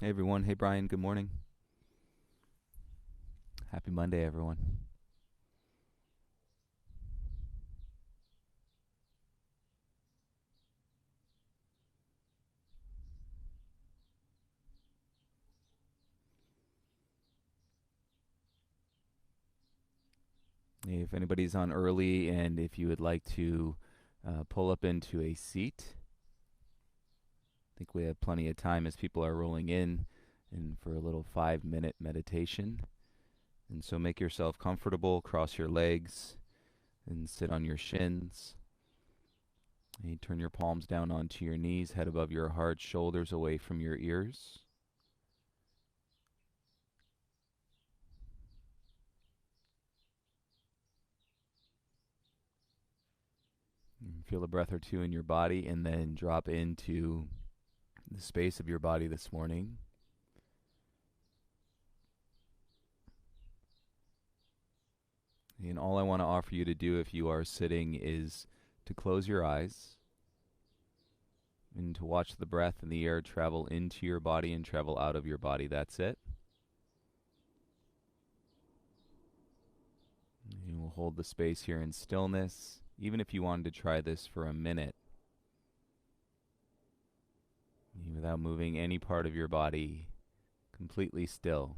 Hey everyone. Hey Brian. Good morning. Happy Monday, everyone. Hey, if anybody's on early and if you would like to pull up into a seat, I think we have plenty of time as people are rolling in and for a little 5 minute meditation. And so make yourself comfortable, cross your legs, and sit on your shins. And you turn your palms down onto your knees, head above your heart, shoulders away from your ears. And feel a breath or two in your body, and then drop into the space of your body this morning. And all I want to offer you to do if you are sitting is to close your eyes and to watch the breath and the air travel into your body and travel out of your body. That's it. You will hold the space here in stillness. Even if you wanted to try this for a minute, without moving any part of your body, completely still.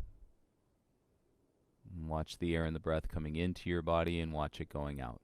And watch the air and the breath coming into your body and watch it going out.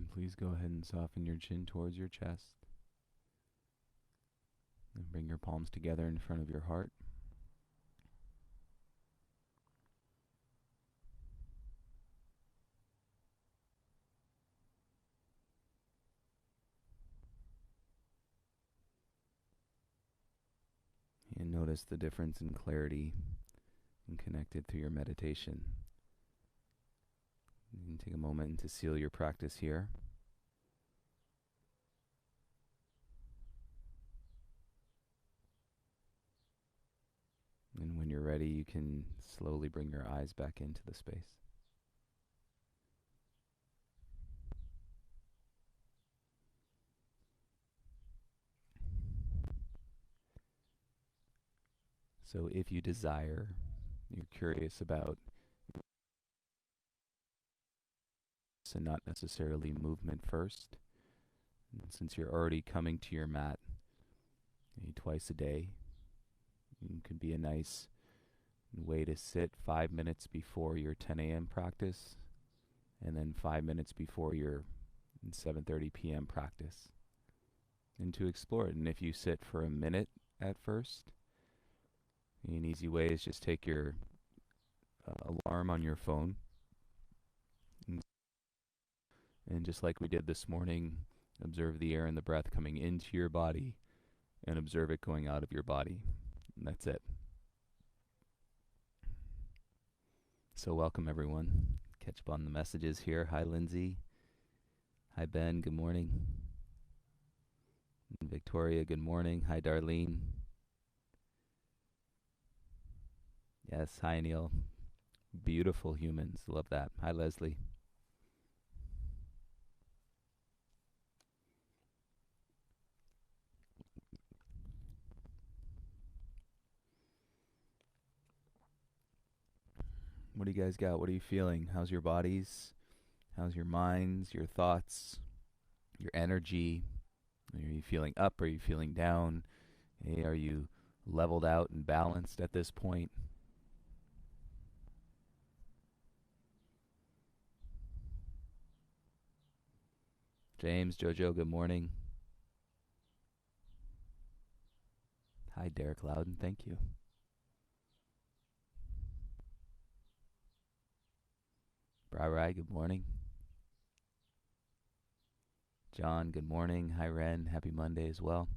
And please go ahead and soften your chin towards your chest. And bring your palms together in front of your heart. And notice the difference in clarity and connected through your meditation. You can take a moment to seal your practice here. And when you're ready, you can slowly bring your eyes back into the space. So if you desire, you're curious about, and not necessarily movement first, and since you're already coming to your mat maybe twice a day, it could be a nice way to sit 5 minutes before your 10 a.m. practice and then 5 minutes before your 7:30 p.m. practice, and to explore it. And if you sit for a minute at first, an easy way is just take your alarm on your phone, and just like we did this morning, observe the air and the breath coming into your body and observe it going out of your body. And that's it. So welcome, everyone. Catch up on the messages here. Hi, Lindsay. Hi, Ben. Good morning. And Victoria, good morning. Hi, Darlene. Yes, hi, Neil. Beautiful humans. Love that. Hi, Leslie. What do you guys got? What are you feeling? How's your bodies? How's your minds, your thoughts, your energy? Are you feeling up? Are you feeling down? Hey, are you leveled out and balanced at this point? James, Jojo, good morning. Hi, Derek Loudon. Thank you. Bri, good morning. John, good morning. Hi, Ren. Happy Monday as well.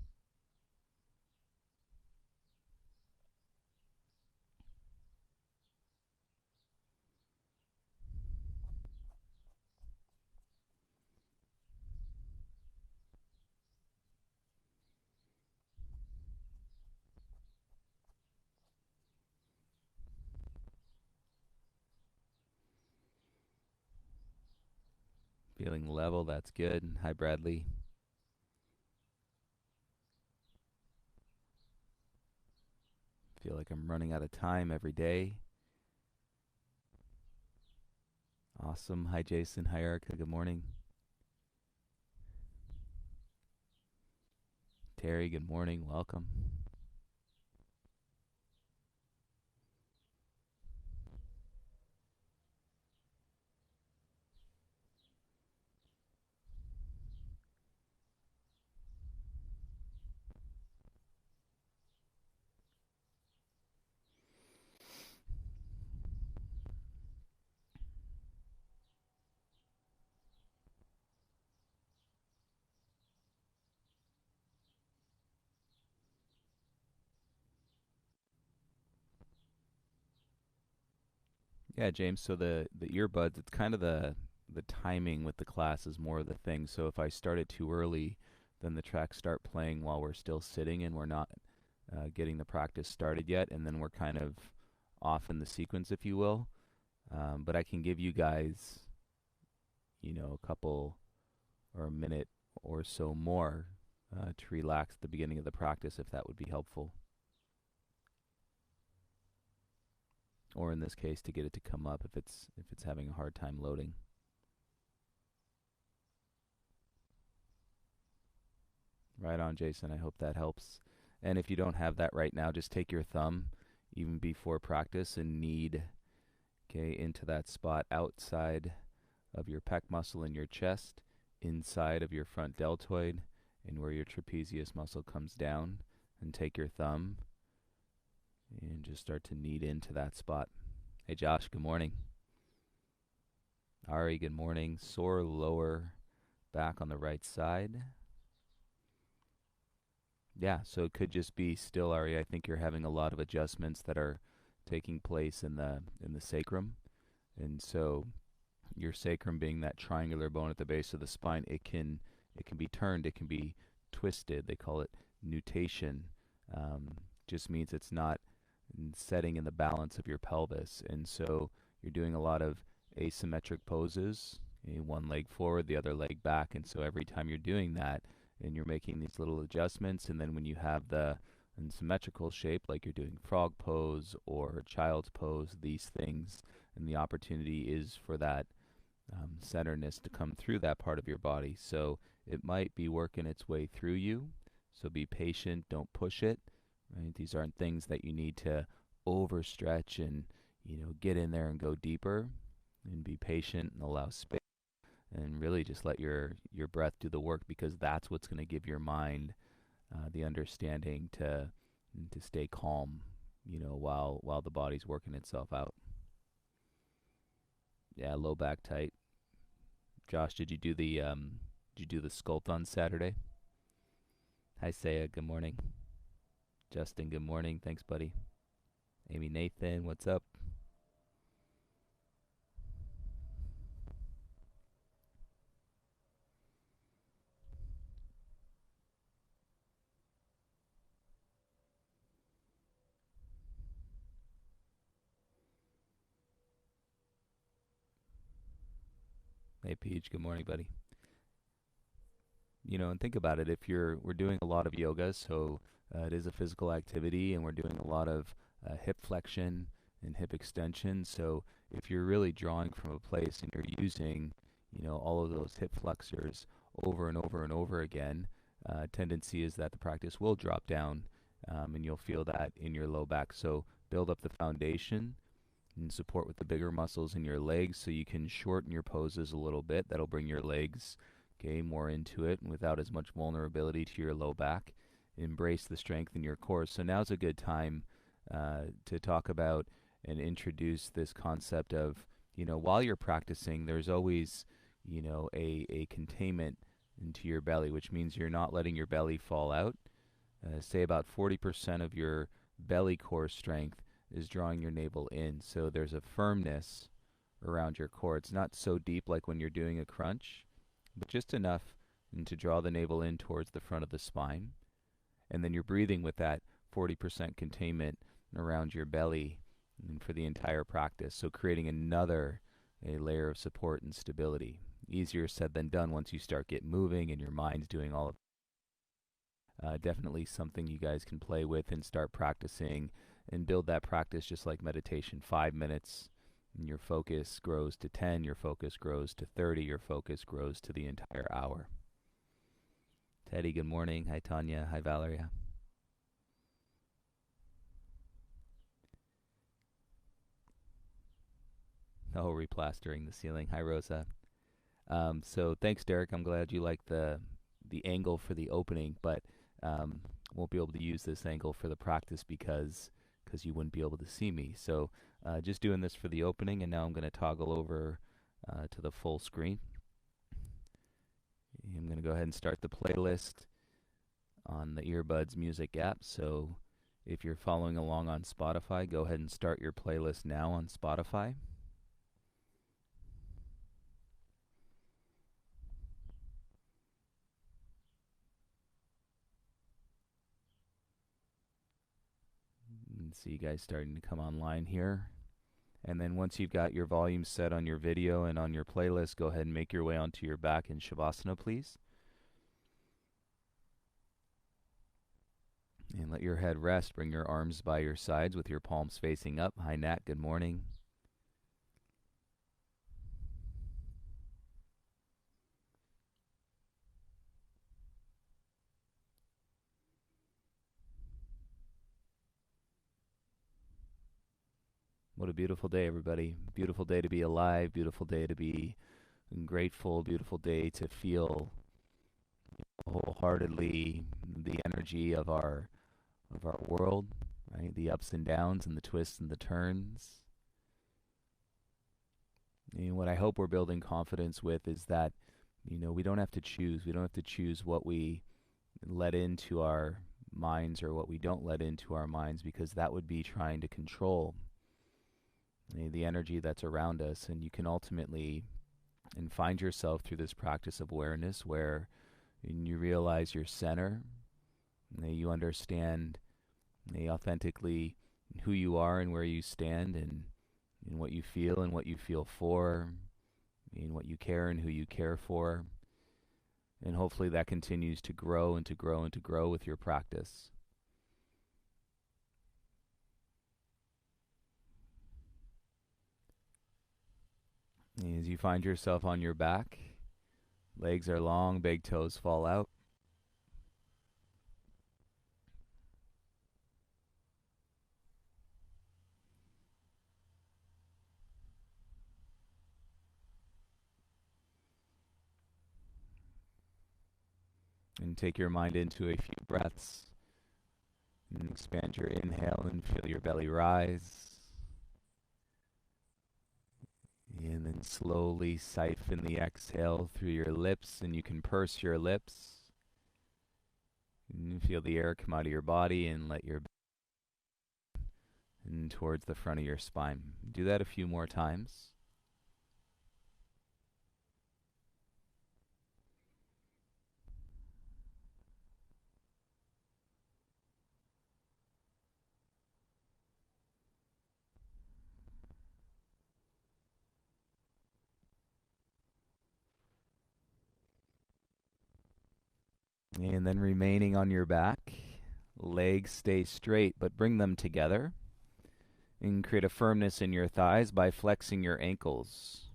Feeling level, that's good. Hi, Bradley. Feel like I'm running out of time every day. Awesome. Hi, Jason. Hi, Erica. Good morning. Terry, good morning. Welcome. Yeah, James. So the earbuds, it's kind of the timing with the class is more the thing. So if I start it too early, then the tracks start playing while we're still sitting and we're not getting the practice started yet, and then we're kind of off in the sequence, if you will. But I can give you guys, a couple or a minute or so more to relax at the beginning of the practice, if that would be helpful. Or in this case, to get it to come up if it's having a hard time loading. Right on, Jason. I hope that helps. And if you don't have that right now, just take your thumb, even before practice, and knead, okay, into that spot outside of your pec muscle in your chest, inside of your front deltoid and where your trapezius muscle comes down. And take your thumb and just start to knead into that spot. Hey Josh, good morning. Ari, good morning. Sore lower back on the right side. Yeah, so it could just be still, Ari. I think you're having a lot of adjustments that are taking place in the sacrum. And so your sacrum being that triangular bone at the base of the spine, it can be turned, it can be twisted. They call it nutation. Um, just means it's not setting in the balance of your pelvis, and so you're doing a lot of asymmetric poses. One leg forward, the other leg back, and so every time you're doing that, and you're making these little adjustments, and then when you have the symmetrical shape, like you're doing frog pose or child's pose, these things, and the opportunity is for that centerness to come through that part of your body. So it might be working its way through you. So be patient, don't push it. Right? These aren't things that you need to overstretch and get in there and go deeper. And be patient and allow space and really just let your breath do the work, because that's what's going to give your mind the understanding to stay calm, while the body's working itself out. Yeah, low back tight. Josh, did you do the sculpt on Saturday? Hi, Saya. Good morning. Justin, good morning. Thanks, buddy. Amy Nathan, what's up? Hey, Peach, good morning, buddy. And think about it. If we're doing a lot of yoga, so it is a physical activity, and we're doing a lot of hip flexion and hip extension. So if you're really drawing from a place and you're using, all of those hip flexors over and over and over again, tendency is that the practice will drop down, and you'll feel that in your low back. So build up the foundation and support with the bigger muscles in your legs, so you can shorten your poses a little bit. That'll bring your legs, okay, more into it and without as much vulnerability to your low back. Embrace the strength in your core. So now's a good time to talk about and introduce this concept of, while you're practicing, there's always, a containment into your belly, which means you're not letting your belly fall out. Say about 40% of your belly core strength is drawing your navel in. So there's a firmness around your core. It's not so deep like when you're doing a crunch, but just enough to draw the navel in towards the front of the spine. And then you're breathing with that 40% containment around your belly for the entire practice. So creating a layer of support and stability. Easier said than done once you start get moving and your mind's doing all of it. Definitely something you guys can play with and start practicing and build that practice just like meditation. 5 minutes, and your focus grows to 10, your focus grows to 30, your focus grows to the entire hour. Teddy, good morning. Hi, Tanya. Hi, Valeria. Oh, replastering the ceiling. Hi, Rosa. So thanks, Derek. I'm glad you like the angle for the opening, but um, won't be able to use this angle for the practice because you wouldn't be able to see me. So just doing this for the opening, and now I'm going to toggle over to the full screen. I'm going to go ahead and start the playlist on the Earbuds Music app. So if you're following along on Spotify, go ahead and start your playlist now on Spotify. And see you guys starting to come online here. And then once you've got your volume set on your video and on your playlist, go ahead and make your way onto your back in Shavasana, please. And let your head rest. Bring your arms by your sides with your palms facing up. Hi, Nat. Good morning. What a beautiful day, everybody. Beautiful day to be alive. Beautiful day to be grateful, beautiful day to feel wholeheartedly the energy of our world, right? The ups and downs and the twists and the turns. And what I hope we're building confidence with is that, we don't have to choose. We don't have to choose what we let into our minds or what we don't let into our minds, because that would be trying to control the energy that's around us. And you can ultimately and find yourself through this practice of awareness where you realize your center, you understand authentically who you are and where you stand, and what you feel and what you feel for, and what you care and who you care for. And hopefully that continues to grow and to grow and to grow with your practice. As you find yourself on your back, legs are long, big toes fall out. And take your mind into a few breaths. And expand your inhale and feel your belly rise. And then slowly siphon the exhale through your lips, and you can purse your lips. And feel the air come out of your body and let your and towards the front of your spine. Do that a few more times. And then remaining on your back, legs stay straight, but bring them together. And create a firmness in your thighs by flexing your ankles.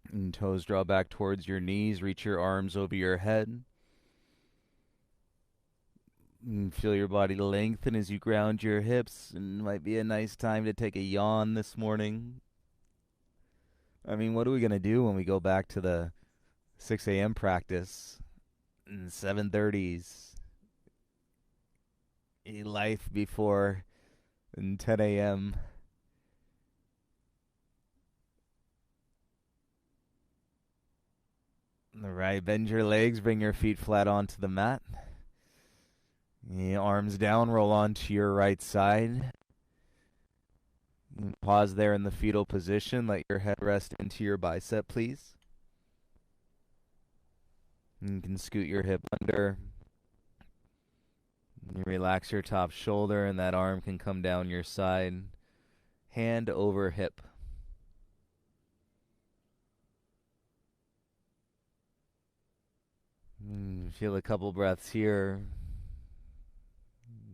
And toes draw back towards your knees. Reach your arms over your head. And feel your body lengthen as you ground your hips. And it might be a nice time to take a yawn this morning. I mean, what are we going to do when we go back to the 6 a.m. practice? 7:30s. Life before 10 a.m. All right, bend your legs, bring your feet flat onto the mat. Arms down, roll onto your right side. Pause there in the fetal position. Let your head rest into your bicep, please. You can scoot your hip under. You relax your top shoulder, and that arm can come down your side. Hand over hip. Feel a couple breaths here.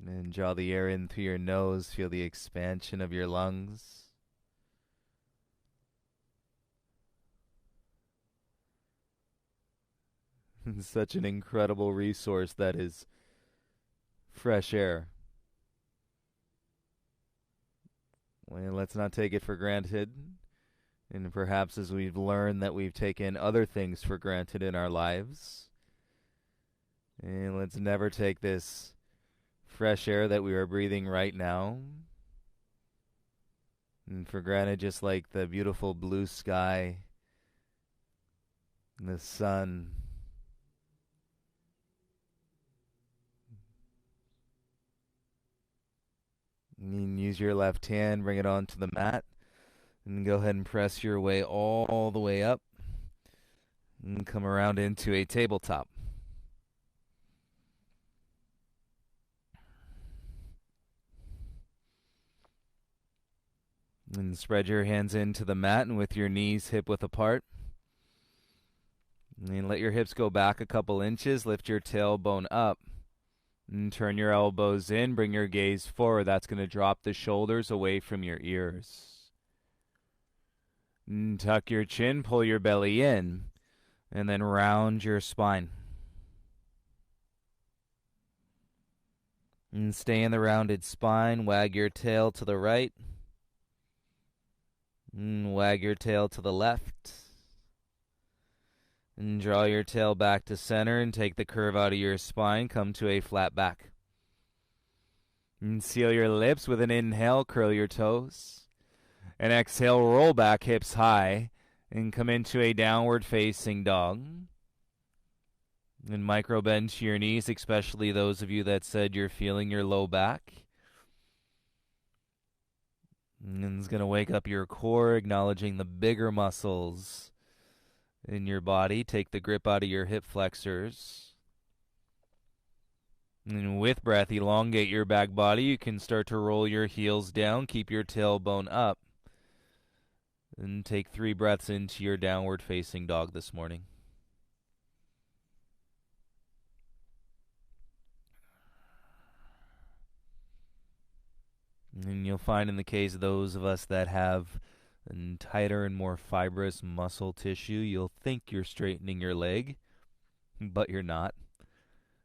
And draw the air in through your nose. Feel the expansion of your lungs. Such an incredible resource that is fresh air. Well, let's not take it for granted. And perhaps as we've learned that we've taken other things for granted in our lives, and let's never take this fresh air that we are breathing right now and for granted, just like the beautiful blue sky and the sun. You can use your left hand, bring it onto the mat, and go ahead and press your way all the way up and come around into a tabletop. And spread your hands into the mat, and with your knees hip-width apart. And let your hips go back a couple inches. Lift your tailbone up. And turn your elbows in. Bring your gaze forward. That's going to drop the shoulders away from your ears. And tuck your chin. Pull your belly in. And then round your spine. And stay in the rounded spine. Wag your tail to the right. Wag your tail to the left. And draw your tail back to center and take the curve out of your spine. Come to a flat back. And seal your lips with an inhale. Curl your toes. And exhale, roll back hips high. And come into a downward facing dog. And micro bend to your knees, especially those of you that said you're feeling your low back. And it's going to wake up your core, acknowledging the bigger muscles in your body. Take the grip out of your hip flexors. And with breath, elongate your back body. You can start to roll your heels down. Keep your tailbone up. And take 3 breaths into your downward facing dog this morning. And you'll find in the case of those of us that have tighter and more fibrous muscle tissue, you'll think you're straightening your leg, but you're not.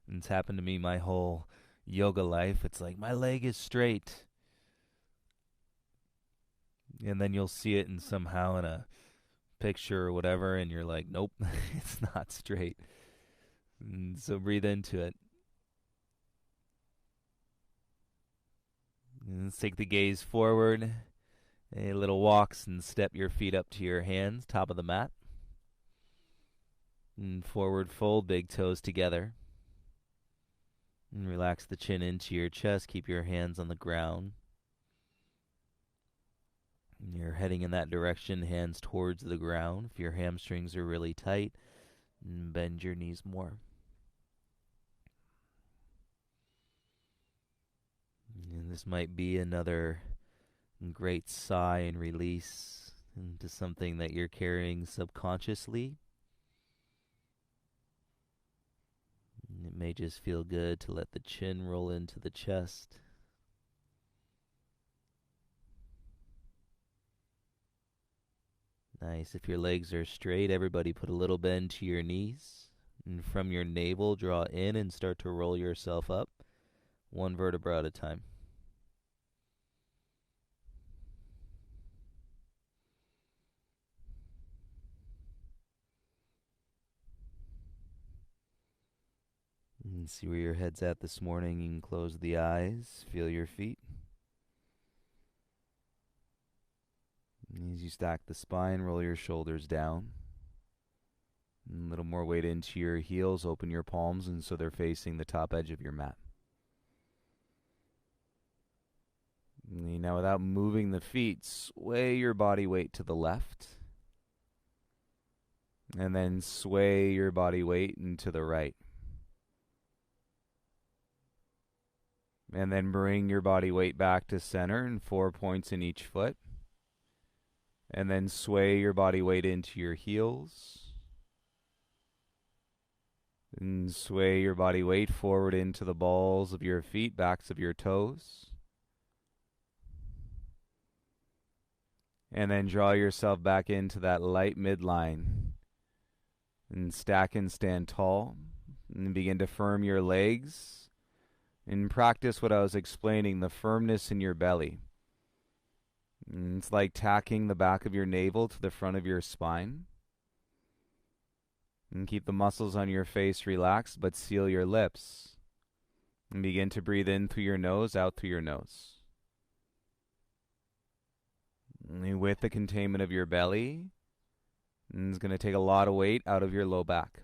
And it's happened to me my whole yoga life. It's like, my leg is straight. And then you'll see it somehow in a picture or whatever, and you're like, nope, it's not straight. And so breathe into it. And let's take the gaze forward. A little walks and step your feet up to your hands, top of the mat. And forward fold, big toes together. And relax the chin into your chest. Keep your hands on the ground. And you're heading in that direction, hands towards the ground. If your hamstrings are really tight, bend your knees more. And this might be another great sigh and release into something that you're carrying subconsciously. And it may just feel good to let the chin roll into the chest. Nice. If your legs are straight, everybody put a little bend to your knees. And from your navel, draw in and start to roll yourself up, 1 vertebra at a time. And see where your head's at this morning. You can close the eyes, feel your feet. As you stack the spine, roll your shoulders down. And a little more weight into your heels. Open your palms, and so they're facing the top edge of your mat. And now, without moving the feet, sway your body weight to the left. And then sway your body weight into the right. And then bring your body weight back to center and 4 points in each foot. And then sway your body weight into your heels. And sway your body weight forward into the balls of your feet, backs of your toes. And then draw yourself back into that light midline. And stack and stand tall. And begin to firm your legs. And practice what I was explaining, the firmness in your belly. And it's like tacking the back of your navel to the front of your spine. And keep the muscles on your face relaxed, but seal your lips. And begin to breathe in through your nose, out through your nose. And with the containment of your belly, and it's going to take a lot of weight out of your low back.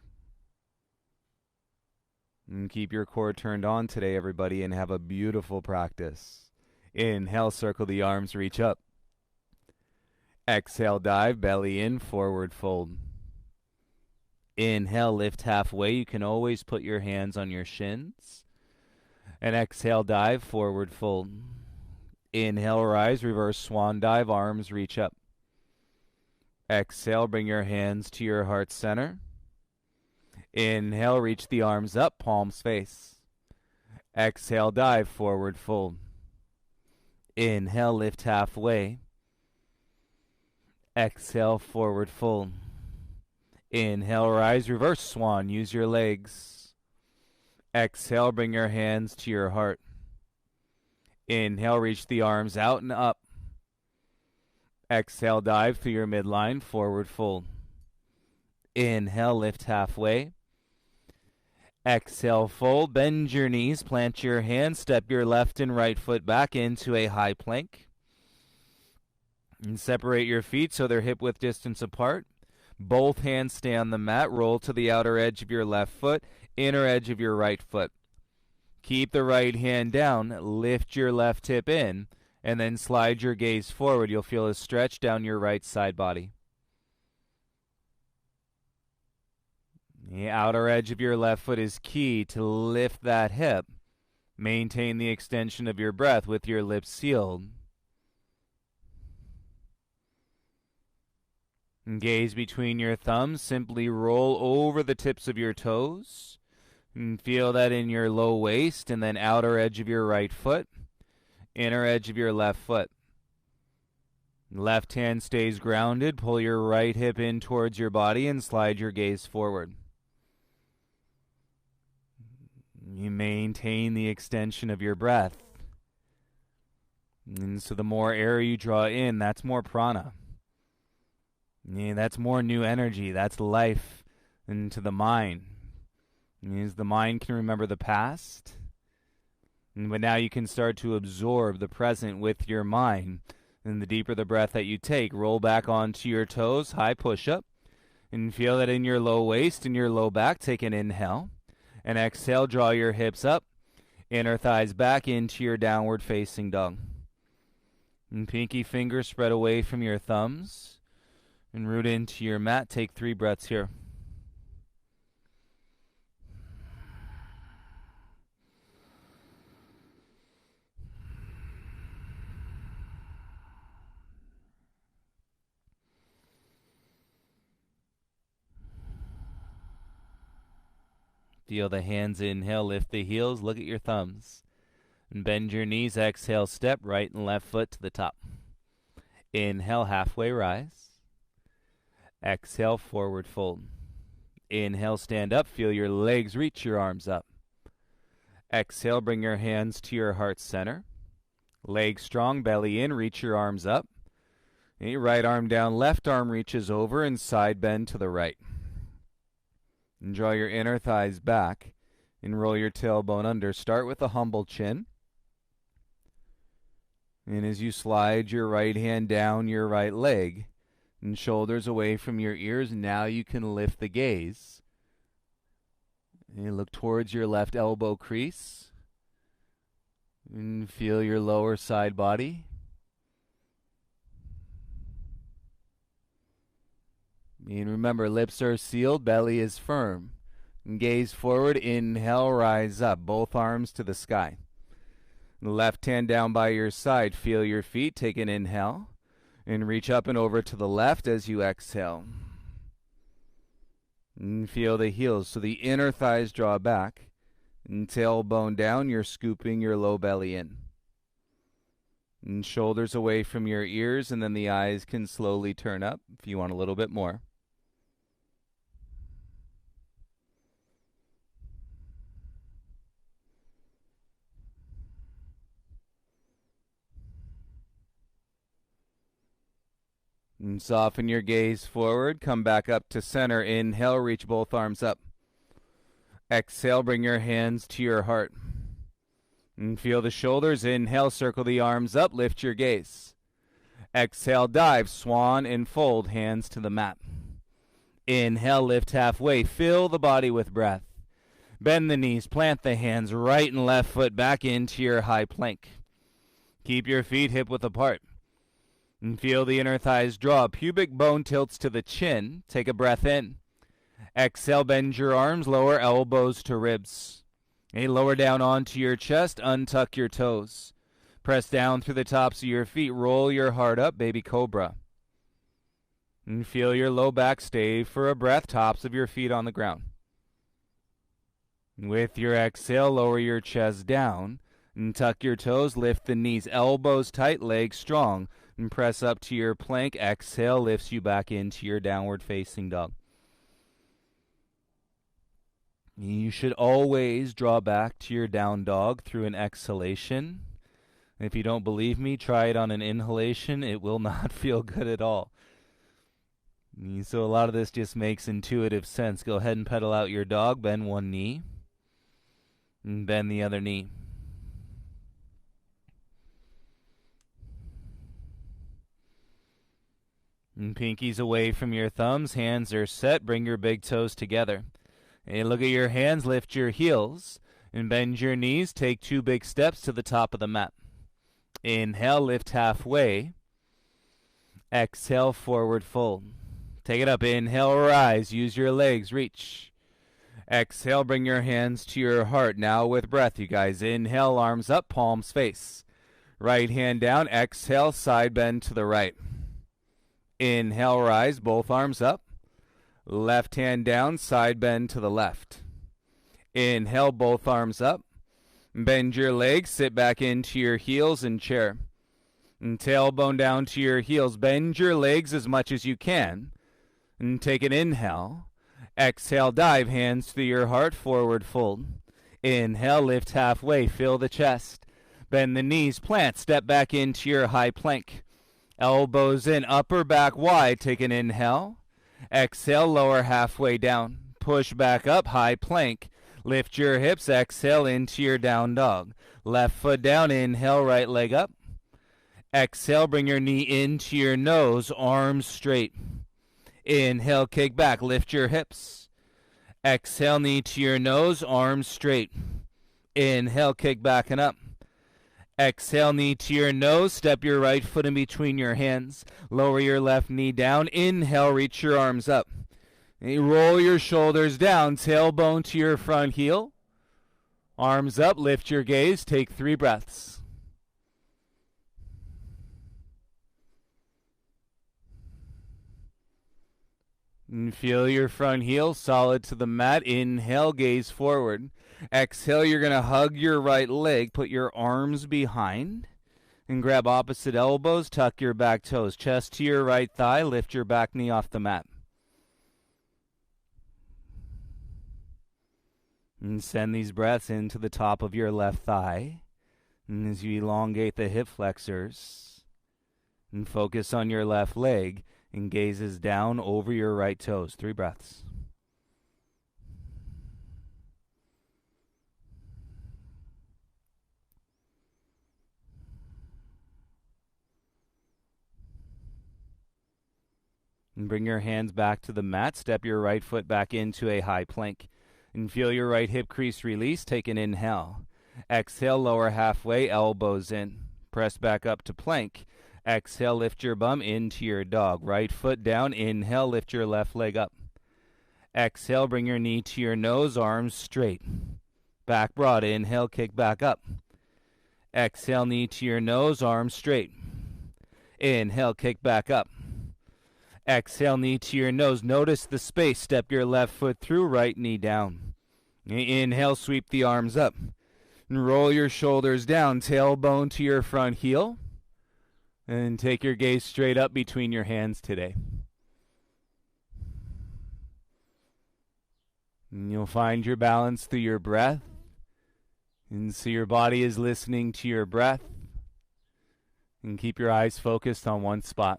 And keep your core turned on today, everybody, and have a beautiful practice. Inhale, circle the arms, reach up. Exhale, dive, belly in, forward fold. Inhale, lift halfway. You can always put your hands on your shins. And exhale, dive, forward fold. Inhale, rise, reverse swan dive, arms reach up. Exhale, bring your hands to your heart center. Inhale, reach the arms up, palms face. Exhale, dive, forward fold. Inhale, lift halfway. Exhale, forward fold. Inhale, rise, reverse swan, use your legs. Exhale, bring your hands to your heart. Inhale, reach the arms out and up. Exhale, dive through your midline, forward fold. Inhale, lift halfway. Exhale, fold, bend your knees, plant your hands, step your left and right foot back into a high plank. And separate your feet so they're hip-width distance apart. Both hands stay on the mat. Roll to the outer edge of your left foot, inner edge of your right foot. Keep the right hand down, lift your left hip in, and then slide your gaze forward. You'll feel a stretch down your right side body. The outer edge of your left foot is key to lift that hip. Maintain the extension of your breath with your lips sealed. And gaze between your thumbs. Simply roll over the tips of your toes. And feel that in your low waist and then outer edge of your right foot, inner edge of your left foot. Left hand stays grounded. Pull your right hip in towards your body and slide your gaze forward. You maintain the extension of your breath. And so the more air you draw in, that's more prana. Yeah, that's more new energy. That's life into the mind. As the mind can remember the past, but now you can start to absorb the present with your mind. And the deeper the breath that you take, roll back onto your toes, high push-up, and feel that in your low waist and your low back. Take an inhale. And exhale, draw your hips up, inner thighs back into your downward facing dog. And pinky fingers spread away from your thumbs. And root into your mat. Take 3 breaths here. Feel the hands inhale, lift the heels, look at your thumbs. And bend your knees, exhale, step right and left foot to the top. Inhale, halfway rise. Exhale, forward fold. Inhale, stand up, feel your legs reach your arms up. Exhale, bring your hands to your heart center. Legs strong, belly in, reach your arms up. And your right arm down, left arm reaches over and side bend to the right. And draw your inner thighs back and roll your tailbone under. Start with a humble chin. And as you slide your right hand down your right leg and shoulders away from your ears, now you can lift the gaze. And look towards your left elbow crease. And feel your lower side body. And remember, lips are sealed, belly is firm. And gaze forward, inhale, rise up, both arms to the sky. Left hand down by your side, feel your feet, take an inhale. And reach up and over to the left as you exhale. And feel the heels, so the inner thighs draw back. And tailbone down, you're scooping your low belly in. And shoulders away from your ears, and then the eyes can slowly turn up if you want a little bit more. And soften your gaze forward. Come back up to center. Inhale, reach both arms up. Exhale, bring your hands to your heart. And feel the shoulders. Inhale, circle the arms up. Lift your gaze. Exhale, dive, swan and fold, hands to the mat. Inhale, lift halfway. Fill the body with breath. Bend the knees, plant the hands, right and left foot back into your high plank. Keep your feet hip-width apart. And feel the inner thighs draw. Pubic bone tilts to the chin. Take a breath in. Exhale, bend your arms, lower elbows to ribs. Okay, lower down onto your chest, untuck your toes. Press down through the tops of your feet. Roll your heart up, baby cobra. And feel your low back. Stay for a breath, tops of your feet on the ground. With your exhale, lower your chest down. And tuck your toes, lift the knees, elbows tight, legs strong. And press up to your plank. Exhale lifts you back into your downward facing dog. You should always draw back to your down dog through an exhalation. If you don't believe me, try it on an inhalation. It will not feel good at all. So a lot of this just makes intuitive sense. Go ahead and pedal out your dog. Bend one knee. And bend the other knee. And pinkies away from your thumbs. Hands are set. Bring your big toes together. And look at your hands. Lift your heels. And bend your knees. Take 2 big steps to the top of the mat. Inhale, lift halfway. Exhale, forward fold. Take it up. Inhale, rise. Use your legs. Reach. Exhale, bring your hands to your heart. Now with breath, you guys. Inhale, arms up, palms face. Right hand down. Exhale, side bend to the right. Inhale, rise, both arms up. Left hand down, side bend to the left. Inhale, both arms up. Bend your legs, sit back into your heels and chair. And tailbone down to your heels. Bend your legs as much as you can. And take an inhale. Exhale, dive, hands to your heart, forward fold. Inhale, lift halfway, fill the chest. Bend the knees, plant, step back into your high plank. Elbows in, upper back wide, take an inhale. Exhale, lower halfway down. Push back up, high plank. Lift your hips, exhale into your down dog. Left foot down, inhale, right leg up. Exhale, bring your knee into your nose, arms straight. Inhale, kick back, lift your hips. Exhale, knee to your nose, arms straight. Inhale, kick back and up. Exhale, knee to your nose, step your right foot in between your hands. Lower your left knee down. Inhale, reach your arms up. Roll your shoulders down, tailbone to your front heel. Arms up, lift your gaze, take 3 breaths. And feel your front heel solid to the mat. Inhale, gaze forward. Exhale, you're going to hug your right leg, put your arms behind, and grab opposite elbows, tuck your back toes. Chest to your right thigh, lift your back knee off the mat. And send these breaths into the top of your left thigh. And as you elongate the hip flexors, and focus on your left leg, and gazes down over your right toes. 3 breaths. And bring your hands back to the mat. Step your right foot back into a high plank. And feel your right hip crease release. Take an inhale. Exhale, lower halfway, elbows in. Press back up to plank. Exhale, lift your bum into your dog. Right foot down. Inhale, lift your left leg up. Exhale, bring your knee to your nose, arms straight. Back broad. Inhale, kick back up. Exhale, knee to your nose, arms straight. Inhale, kick back up. Exhale, knee to your nose. Notice the space. Step your left foot through, right knee down. Inhale, sweep the arms up. And roll your shoulders down, tailbone to your front heel. And take your gaze straight up between your hands today. And you'll find your balance through your breath. And so your body is listening to your breath. And keep your eyes focused on one spot.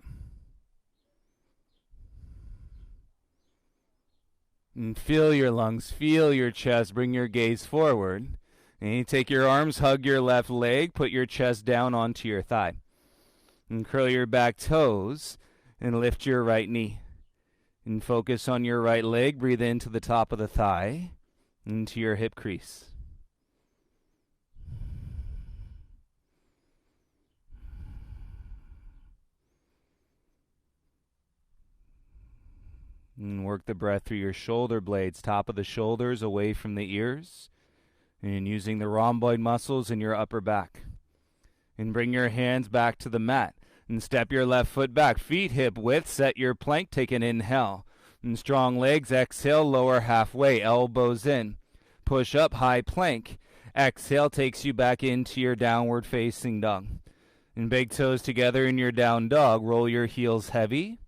And feel your lungs, feel your chest, bring your gaze forward. And you take your arms, hug your left leg, put your chest down onto your thigh. And curl your back toes and lift your right knee. And focus on your right leg, breathe into the top of the thigh, into your hip crease. And work the breath through your shoulder blades, top of the shoulders, away from the ears. And using the rhomboid muscles in your upper back. And bring your hands back to the mat. And step your left foot back, feet hip width, set your plank, take an inhale. And strong legs, exhale, lower halfway, elbows in. Push up, high plank. Exhale takes you back into your downward facing dog. And big toes together in your down dog, roll your heels heavy.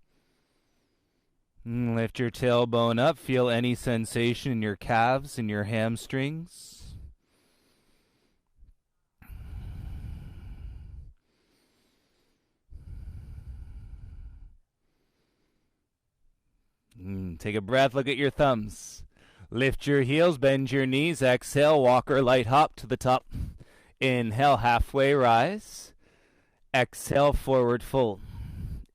Lift your tailbone up. Feel any sensation in your calves and your hamstrings. Take a breath, look at your thumbs. Lift your heels, bend your knees. Exhale, walk or light hop to the top. Inhale, halfway rise. Exhale, forward fold.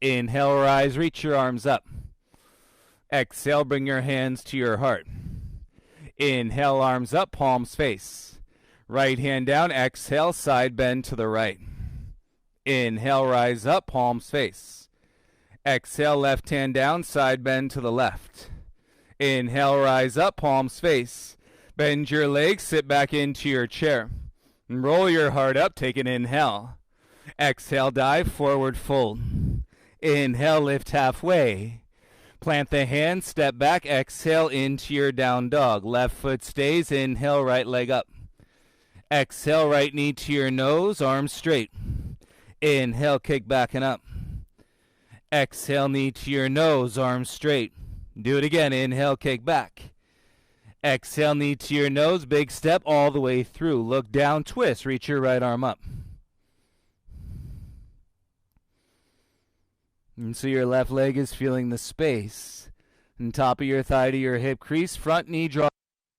Inhale, rise, reach your arms up. Exhale, bring your hands to your heart. Inhale, arms up, palms face. Right hand down, exhale, side bend to the right. Inhale, rise up, palms face. Exhale, left hand down, side bend to the left. Inhale, rise up, palms face. Bend your legs, sit back into your chair. And roll your heart up, take an inhale. Exhale, dive, forward fold. Inhale, lift halfway. Plant the hands, step back, exhale into your down dog. Left foot stays, inhale, right leg up. Exhale, right knee to your nose, arms straight. Inhale, kick back and up. Exhale, knee to your nose, arms straight. Do it again, inhale, kick back. Exhale, knee to your nose, big step all the way through. Look down, twist, reach your right arm up. And so your left leg is feeling the space. And top of your thigh to your hip crease, front knee draw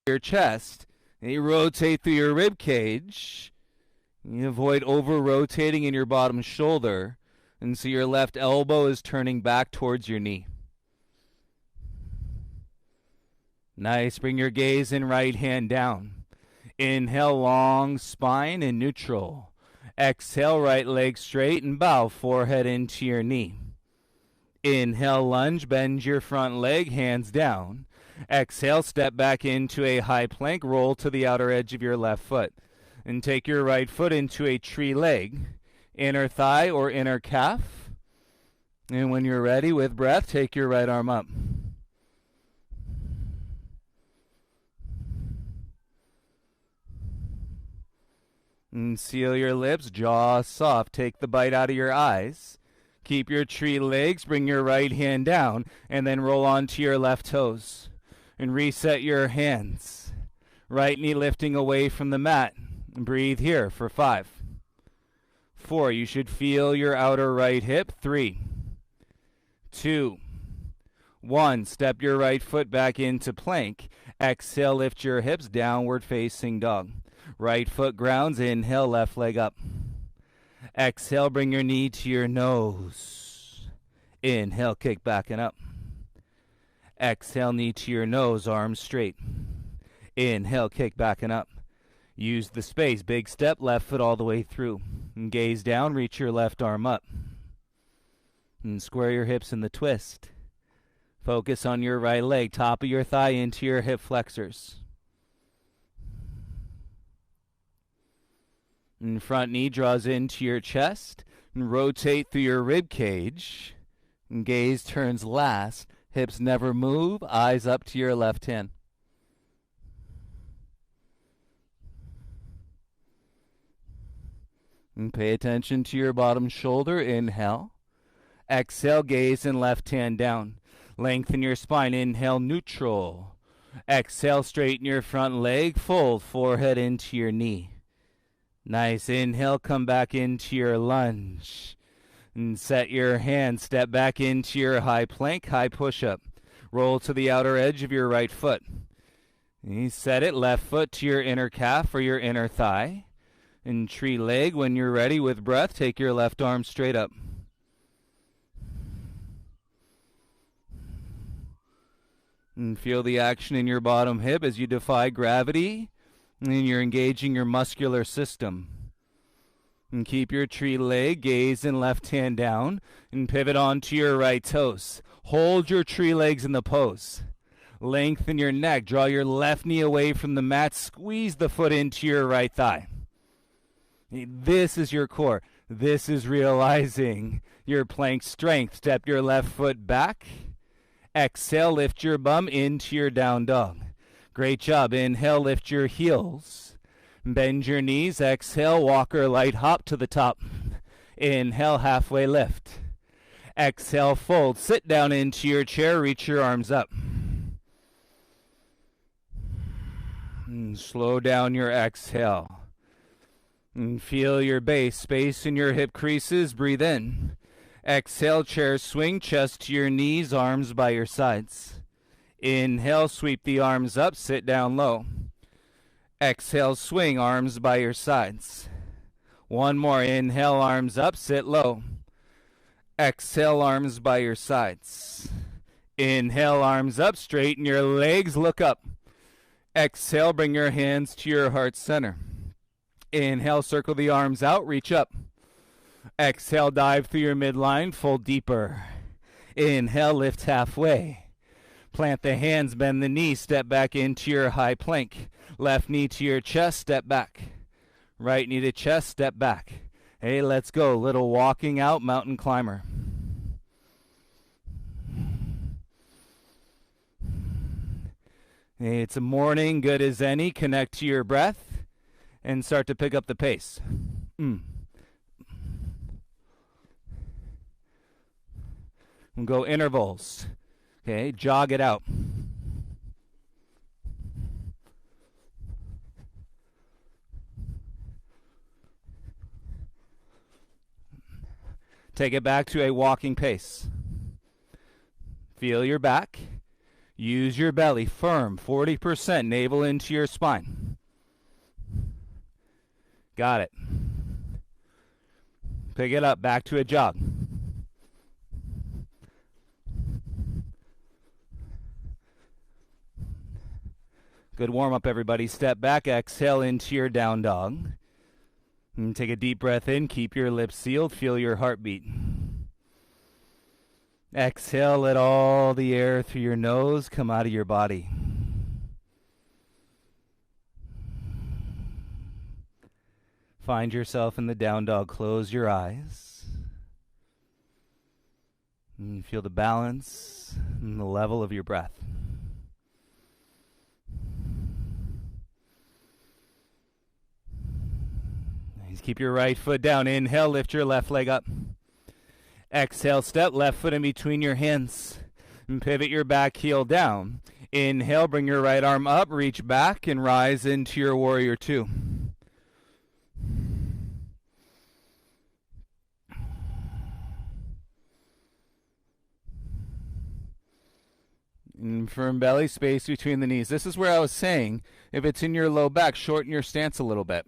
your chest. And you rotate through your rib cage. You avoid over-rotating in your bottom shoulder. And so your left elbow is turning back towards your knee. Nice. Bring your gaze and right hand down. Inhale, long spine in neutral. Exhale, right leg straight and bow, forehead into your knee. Inhale, lunge, bend your front leg, hands down. Exhale, step back into a high plank, roll to the outer edge of your left foot. And take your right foot into a tree leg, inner thigh or inner calf. And when you're ready with breath, take your right arm up. And seal your lips, jaw soft. Take the bite out of your eyes. Keep your tree legs, bring your right hand down, and then roll onto your left toes. And reset your hands. Right knee lifting away from the mat. And breathe here for 5, 4. You should feel your outer right hip. 3, 2, 1. Step your right foot back into plank. Exhale, lift your hips, downward facing dog. Right foot grounds, inhale, left leg up. Exhale, bring your knee to your nose. Inhale, kick back and up. Exhale, knee to your nose, arms straight. Inhale, kick back and up. Use the space, big step, left foot all the way through. And gaze down, reach your left arm up. And square your hips in the twist. Focus on your right leg, top of your thigh into your hip flexors. And front knee draws into your chest. And rotate through your rib cage. And gaze turns last. Hips never move. Eyes up to your left hand. And pay attention to your bottom shoulder. Inhale. Exhale, gaze and left hand down. Lengthen your spine. Inhale, neutral. Exhale, straighten your front leg. Fold, forehead into your knee. Nice. Inhale, come back into your lunge. And set your hands. Step back into your high plank, high push-up. Roll to the outer edge of your right foot. And you set it, left foot to your inner calf or your inner thigh. And tree leg. When you're ready with breath, take your left arm straight up. And feel the action in your bottom hip as you defy gravity. And you're engaging your muscular system. And keep your tree leg, gaze and left hand down. And pivot onto your right toes. Hold your tree legs in the pose. Lengthen your neck. Draw your left knee away from the mat. Squeeze the foot into your right thigh. This is your core. This is realizing your plank strength. Step your left foot back. Exhale, lift your bum into your down dog. Great job. Inhale, lift your heels. Bend your knees. Exhale, walk or light hop to the top. Inhale, halfway lift. Exhale, fold. Sit down into your chair. Reach your arms up. And slow down your exhale. And feel your base. Space in your hip creases. Breathe in. Exhale, chair swing. Chest to your knees. Arms by your sides. Inhale, sweep the arms up, sit down low. Exhale, swing arms by your sides. One more. Inhale, arms up, sit low. Exhale, arms by your sides. Inhale, arms up, straighten your legs, look up. Exhale, bring your hands to your heart center. Inhale, circle the arms out, reach up. Exhale, dive through your midline, fold deeper. Inhale, lift halfway. Plant the hands, bend the knees, step back into your high plank. Left knee to your chest, step back. Right knee to chest, step back. Hey, let's go. Little walking out, mountain climber. Hey, it's a morning, good as any. Connect to your breath and start to pick up the pace. And go intervals. Okay, jog it out. Take it back to a walking pace. Feel your back. Use your belly firm, 40%, navel into your spine. Got it. Pick it up, back to a jog. Good warm-up, everybody. Step back, exhale into your down dog. And take a deep breath in, keep your lips sealed, feel your heartbeat. Exhale, let all the air through your nose come out of your body. Find yourself in the down dog. Close your eyes. And feel the balance and the level of your breath. Keep your right foot down. Inhale, lift your left leg up. Exhale, step left foot in between your hands. And pivot your back heel down. Inhale, bring your right arm up, reach back, and rise into your warrior two. And firm belly, space between the knees. This is where I was saying, if it's in your low back, shorten your stance a little bit.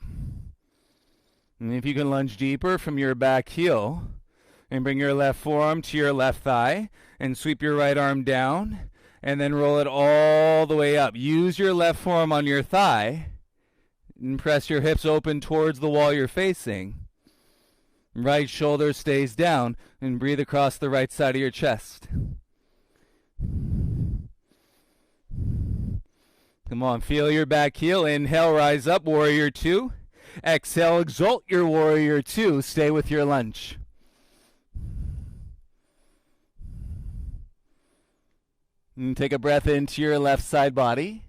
And if you can lunge deeper from your back heel and bring your left forearm to your left thigh and sweep your right arm down and then roll it all the way up. Use your left forearm on your thigh and press your hips open towards the wall you're facing. Right shoulder stays down and breathe across the right side of your chest. Come on, feel your back heel. Inhale, rise up, warrior two. Exhale, exalt your warrior two. Stay with your lunge. And take a breath into your left side body.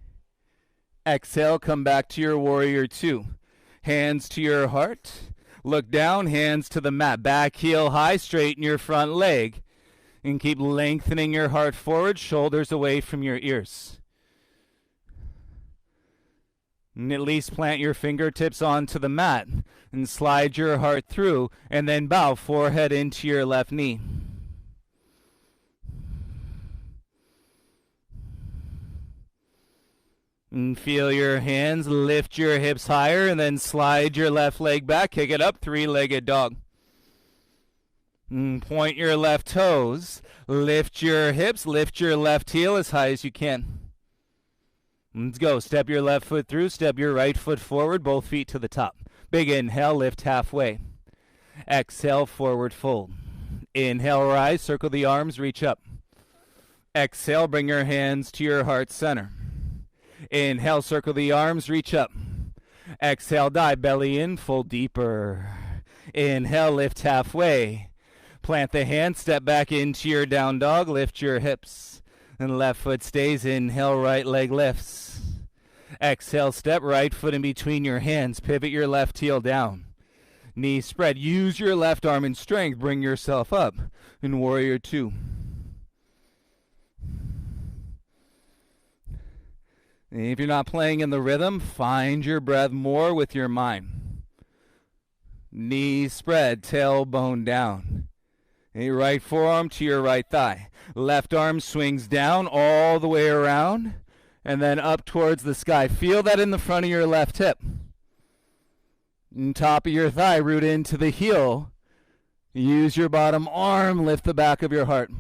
Exhale, come back to your warrior two. Hands to your heart. Look down, hands to the mat. Back heel high, straighten your front leg. And keep lengthening your heart forward, shoulders away from your ears. And at least plant your fingertips onto the mat and slide your heart through and then bow forehead into your left knee. And feel your hands, lift your hips higher and then slide your left leg back, kick it up, three-legged dog. And point your left toes, lift your hips, lift your left heel as high as you can. Let's go. Step your left foot through. Step your right foot forward. Both feet to the top. Big inhale. Lift halfway. Exhale. Forward fold. Inhale. Rise. Circle the arms. Reach up. Exhale. Bring your hands to your heart center. Inhale. Circle the arms. Reach up. Exhale. Dive. Belly in. Fold deeper. Inhale. Lift halfway. Plant the hands. Step back into your down dog. Lift your hips. And left foot stays. Inhale, right leg lifts. Exhale, step right foot in between your hands. Pivot your left heel down. Knees spread. Use your left arm in strength. Bring yourself up in warrior two. And if you're not playing in the rhythm, find your breath more with your mind. Knees spread, tailbone down. A right forearm to your right thigh. Left arm swings down all the way around and then up towards the sky. Feel that in the front of your left hip. And top of your thigh, root into the heel. Use your bottom arm, lift the back of your heart.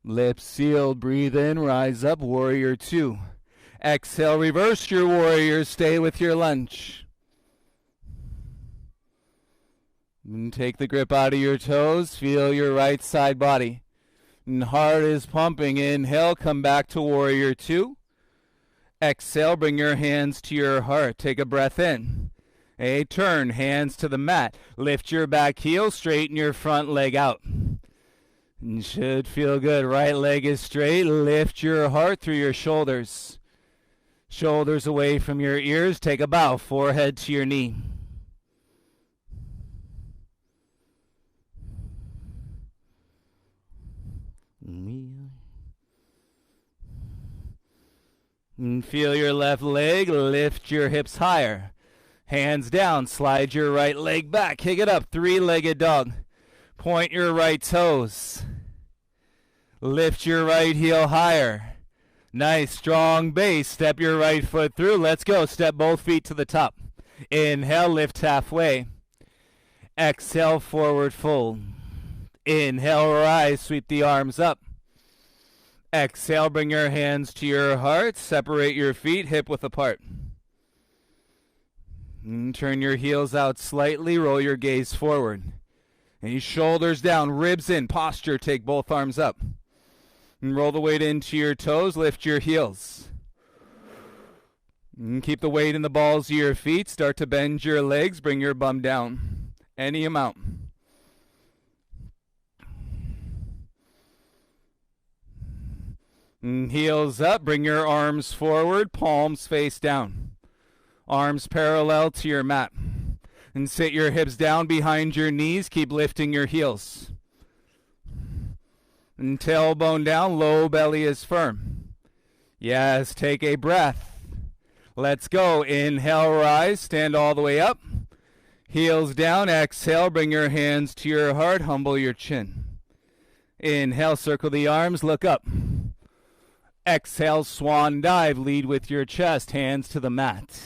Lips sealed, breathe in, rise up, warrior two. Exhale, reverse your warrior, stay with your lunge. And take the grip out of your toes, feel your right side body. And heart is pumping, inhale, come back to warrior two. Exhale, bring your hands to your heart, take a breath in. A turn, hands to the mat, lift your back heel, straighten your front leg out. And should feel good. Right leg is straight. Lift your heart through your shoulders. Shoulders away from your ears. Take a bow. Forehead to your knee. And feel your left leg. Lift your hips higher. Hands down. Slide your right leg back. Kick it up. Three-legged dog. Point your right toes. Lift your right heel higher. Nice, strong base. Step your right foot through. Let's go. Step both feet to the top. Inhale, lift halfway. Exhale, forward fold. Inhale, rise. Sweep the arms up. Exhale, bring your hands to your heart. Separate your feet, hip width apart. And turn your heels out slightly. Roll your gaze forward. And shoulders down, ribs in, posture, take both arms up. And roll the weight into your toes, lift your heels. And keep the weight in the balls of your feet, start to bend your legs, bring your bum down. Any amount. And heels up, bring your arms forward, palms face down. Arms parallel to your mat. And sit your hips down behind your knees. Keep lifting your heels. And tailbone down, low belly is firm. Yes, take a breath. Let's go. Inhale, rise, stand all the way up. Heels down, exhale, bring your hands to your heart, humble your chin. Inhale, circle the arms, look up. Exhale, swan dive, lead with your chest, hands to the mat.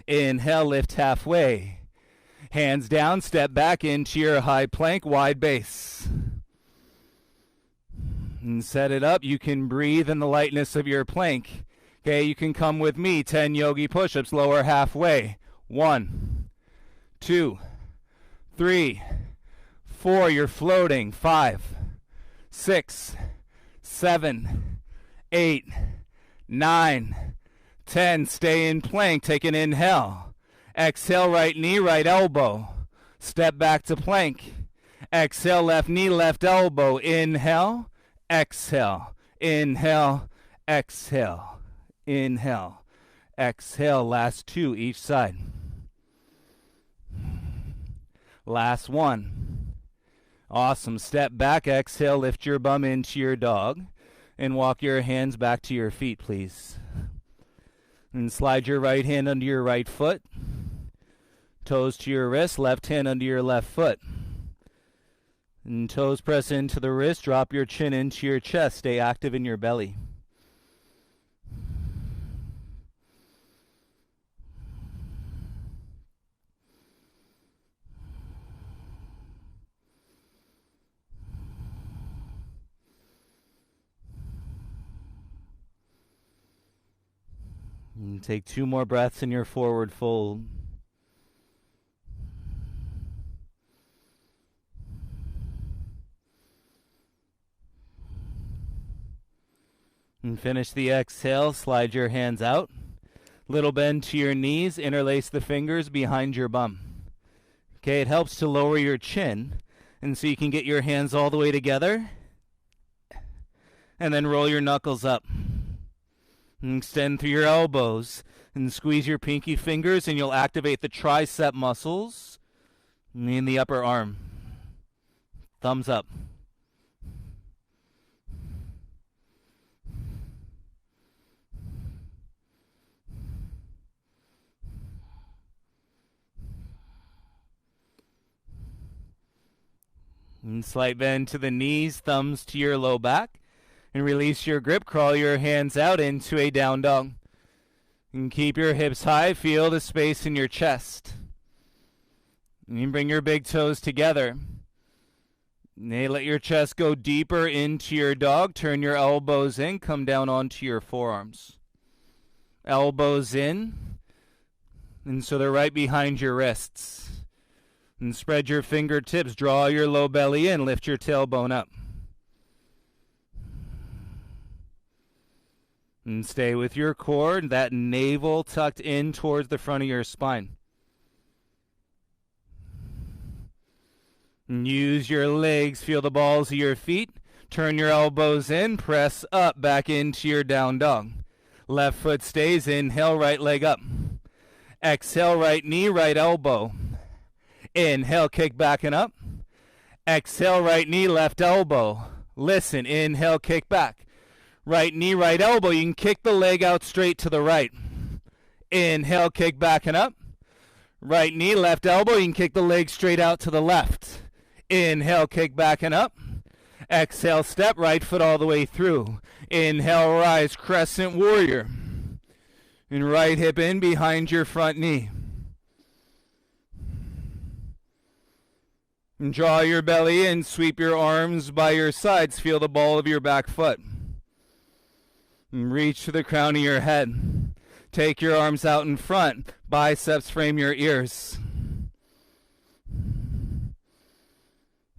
Inhale, lift halfway. Hands down, step back into your high plank, wide base. And set it up. You can breathe in the lightness of your plank. Okay, you can come with me. 10 yogi push-ups, lower halfway. 1, 2, 3, 4. You're floating. 5, 6, 7, 8, 9, 10. Stay in plank. Take an inhale. Exhale, right knee, right elbow. Step back to plank. Exhale, left knee, left elbow. Inhale, exhale. Inhale, exhale. Inhale, exhale. Last 2 each side. Last 1. Awesome. Step back, exhale, lift your bum into your dog. And walk your hands back to your feet, please. And slide your right hand under your right foot. Toes to your wrist, left hand under your left foot. And toes press into the wrist, drop your chin into your chest, stay active in your belly. And take 2 more breaths in your forward fold. And finish the exhale, slide your hands out. Little bend to your knees, interlace the fingers behind your bum. Okay, it helps to lower your chin, and so you can get your hands all the way together. And then roll your knuckles up. And extend through your elbows, and squeeze your pinky fingers, and you'll activate the tricep muscles in the upper arm. Thumbs up. And slight bend to the knees, thumbs to your low back. And release your grip. Crawl your hands out into a down dog. And keep your hips high. Feel the space in your chest. And you bring your big toes together. And let your chest go deeper into your dog. Turn your elbows in. Come down onto your forearms. Elbows in. And so they're right behind your wrists. And spread your fingertips. Draw your low belly in. Lift your tailbone up. And stay with your core. That navel tucked in towards the front of your spine. And use your legs. Feel the balls of your feet. Turn your elbows in. Press up back into your down dog. Left foot stays. Inhale, right leg up. Exhale, right knee, right elbow. Inhale, kick back and up. Exhale, right knee, left elbow. Listen, inhale, kick back. Right knee, right elbow. You can kick the leg out straight to the right. Inhale, kick back and up. Right knee, left elbow. You can kick the leg straight out to the left. Inhale, kick back and up. Exhale, step, right foot all the way through. Inhale, rise, crescent warrior. And right hip in behind your front knee. And draw your belly in, sweep your arms by your sides, feel the ball of your back foot. And reach to the crown of your head. Take your arms out in front, biceps frame your ears.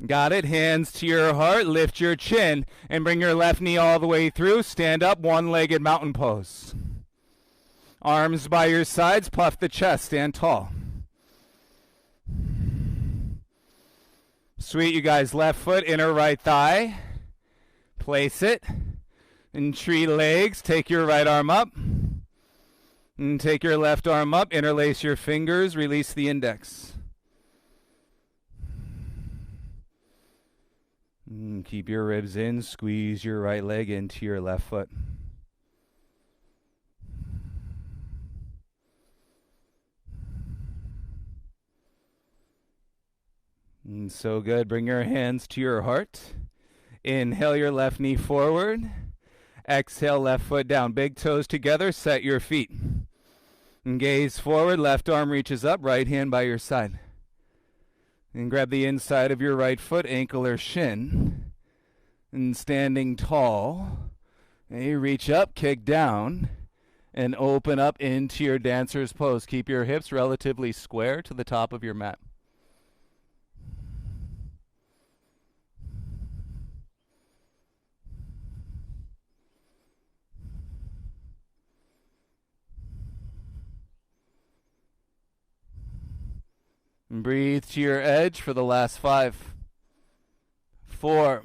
Got it? Hands to your heart, lift your chin, and bring your left knee all the way through. Stand up, one-legged mountain pose. Arms by your sides, puff the chest, stand tall. Sweet, you guys. Left foot, inner right thigh. Place it. And tree legs. Take your right arm up. And take your left arm up. Interlace your fingers. Release the index. And keep your ribs in. Squeeze your right leg into your left foot. And so good. Bring your hands to your heart. Inhale your left knee forward. Exhale, left foot down. Big toes together. Set your feet. And gaze forward. Left arm reaches up. Right hand by your side. And grab the inside of your right foot, ankle or shin. And standing tall. And you reach up, kick down. And open up into your dancer's pose. Keep your hips relatively square to the top of your mat. And breathe to your edge for the last 5, 4,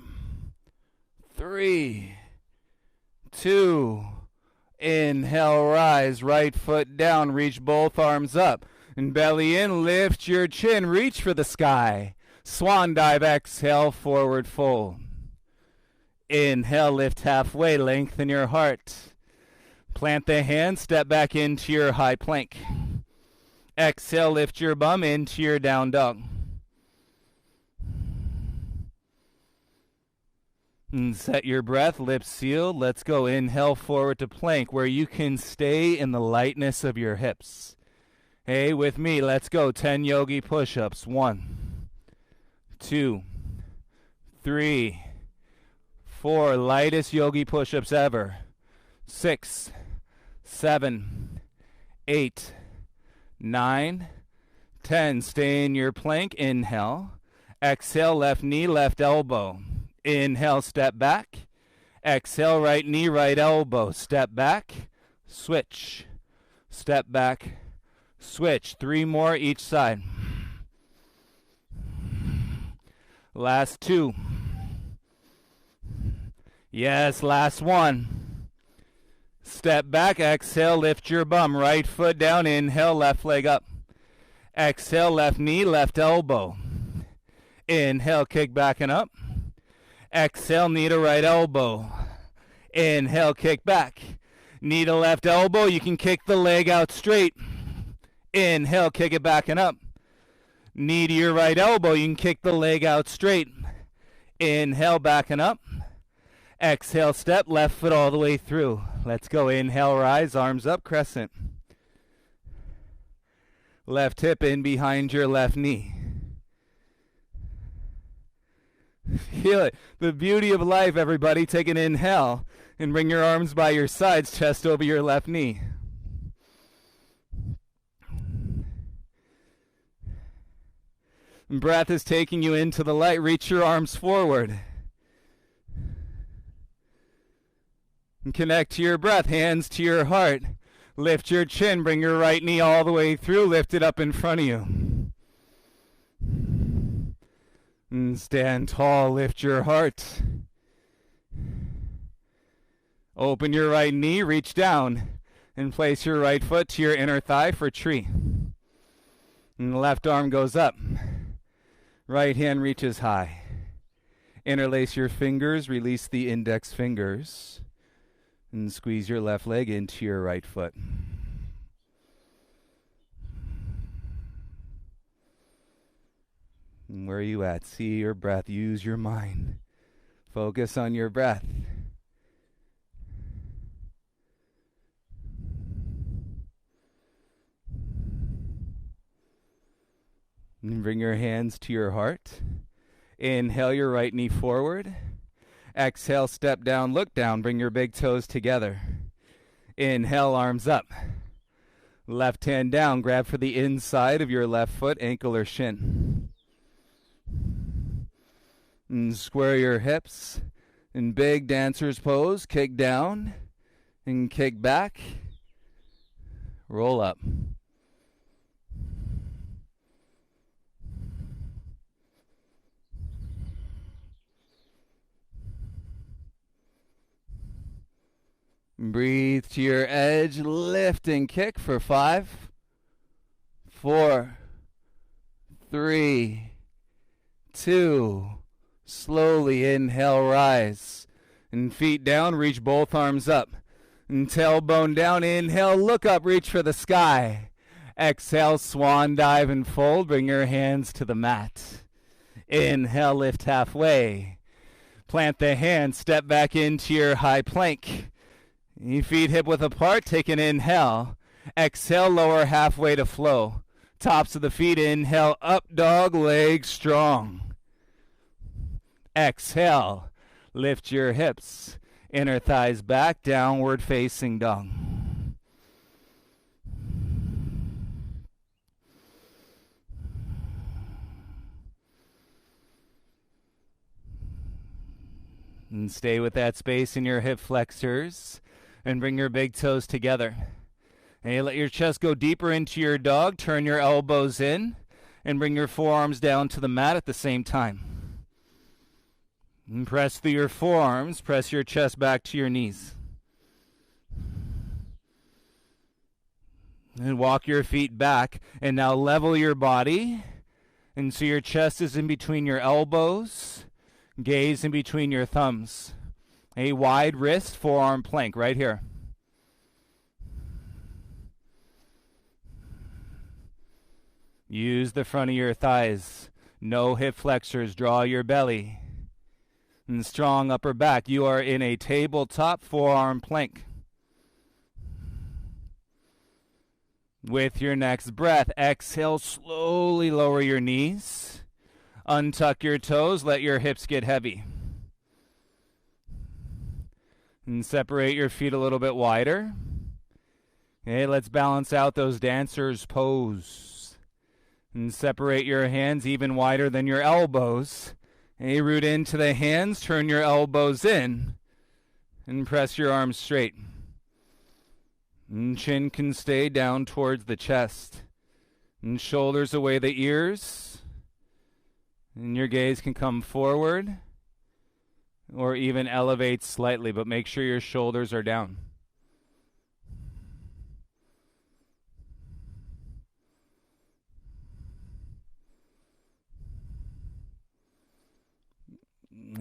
3, 2. Inhale, rise, right foot down, reach both arms up. And belly in, lift your chin, reach for the sky. Swan dive, exhale, forward fold. Inhale, lift halfway, lengthen your heart. Plant the hands, step back into your high plank. Exhale, lift your bum into your down dog. And set your breath, lips sealed. Let's go. Inhale forward to plank where you can stay in the lightness of your hips. Hey, with me, let's go. 10 yogi push-ups. 1, 2, 3, 4. Lightest yogi push-ups ever. 6, 7, 8, 9, 10. Stay in your plank. Inhale. Exhale, left knee, left elbow. Inhale, step back. Exhale, right knee, right elbow. Step back. Switch. Step back. Switch. 3 more each side. Last 2. Yes, last 1. Step back, exhale, lift your bum. Right foot down, inhale, left leg up. Exhale, left knee, left elbow. Inhale, kick back and up. Exhale, knee to right elbow. Inhale, kick back. Knee to left elbow, you can kick the leg out straight. Inhale, kick it back and up. Knee to your right elbow, you can kick the leg out straight. Inhale, backing up. Exhale, step, left foot all the way through. Let's go. Inhale, rise, arms up, crescent. Left hip in behind your left knee. Feel it. The beauty of life, everybody. Take an inhale and bring your arms by your sides, chest over your left knee. Breath is taking you into the light. Reach your arms forward. And connect to your breath, hands to your heart. Lift your chin, bring your right knee all the way through, lift it up in front of you. And stand tall, lift your heart. Open your right knee, reach down, and place your right foot to your inner thigh for tree. And the left arm goes up. Right hand reaches high. Interlace your fingers, release the index fingers, and squeeze your left leg into your right foot. And where are you at? See your breath. Use your mind. Focus on your breath. And bring your hands to your heart. Inhale your right knee forward. Exhale, step down, look down. Bring your big toes together. Inhale, arms up. Left hand down. Grab for the inside of your left foot, ankle or shin. And square your hips. In big dancer's pose, kick down and kick back. Roll up. Breathe to your edge, lift and kick for 5, 4, 3, 2. Slowly inhale, rise. And feet down, reach both arms up. And tailbone down, inhale, look up, reach for the sky. Exhale, swan dive and fold, bring your hands to the mat. Inhale, lift halfway. Plant the hands, step back into your high plank. Your feet hip width apart, take an inhale. Exhale, lower halfway to flow. Tops of the feet, inhale, up dog, legs strong. Exhale, lift your hips. Inner thighs back, downward facing dog. And stay with that space in your hip flexors. And bring your big toes together. And you let your chest go deeper into your dog. Turn your elbows in. And bring your forearms down to the mat at the same time. And press through your forearms. Press your chest back to your knees. And walk your feet back. And now level your body. And so your chest is in between your elbows. Gaze in between your thumbs. A wide wrist, forearm plank right here. Use the front of your thighs. No hip flexors. Draw your belly. And strong upper back. You are in a tabletop forearm plank. With your next breath, exhale, slowly lower your knees. Untuck your toes. Let your hips get heavy. And separate your feet a little bit wider. Okay, let's balance out those dancer's pose. And separate your hands even wider than your elbows. Okay, root into the hands, turn your elbows in. And press your arms straight. And chin can stay down towards the chest. And shoulders away the ears. And your gaze can come forward. Or even elevate slightly, but make sure your shoulders are down.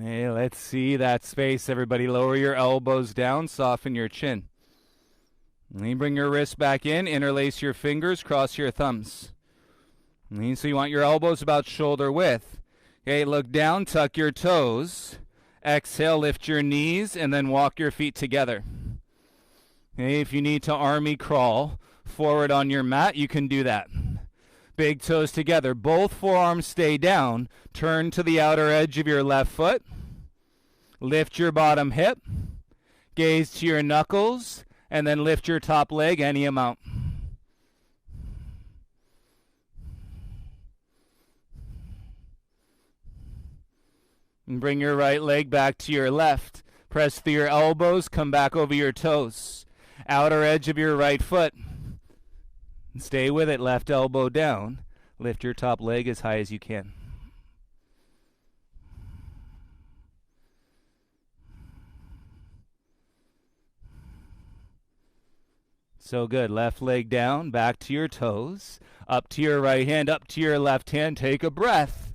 Hey, let's see that space, everybody. Lower your elbows down, soften your chin. And you bring your wrists back in, interlace your fingers, cross your thumbs. And so you want your elbows about shoulder width. Okay, look down, tuck your toes. Exhale, lift your knees, and then walk your feet together. Okay, if you need to army crawl forward on your mat, you can do that. Big toes together. Both forearms stay down. Turn to the outer edge of your left foot. Lift your bottom hip. Gaze to your knuckles, and then lift your top leg any amount. And bring your right leg back to your left. Press through your elbows, come back over your toes. Outer edge of your right foot. Stay with it, left elbow down. Lift your top leg as high as you can. So good. Left leg down, back to your toes. Up to your right hand, up to your left hand. Take a breath.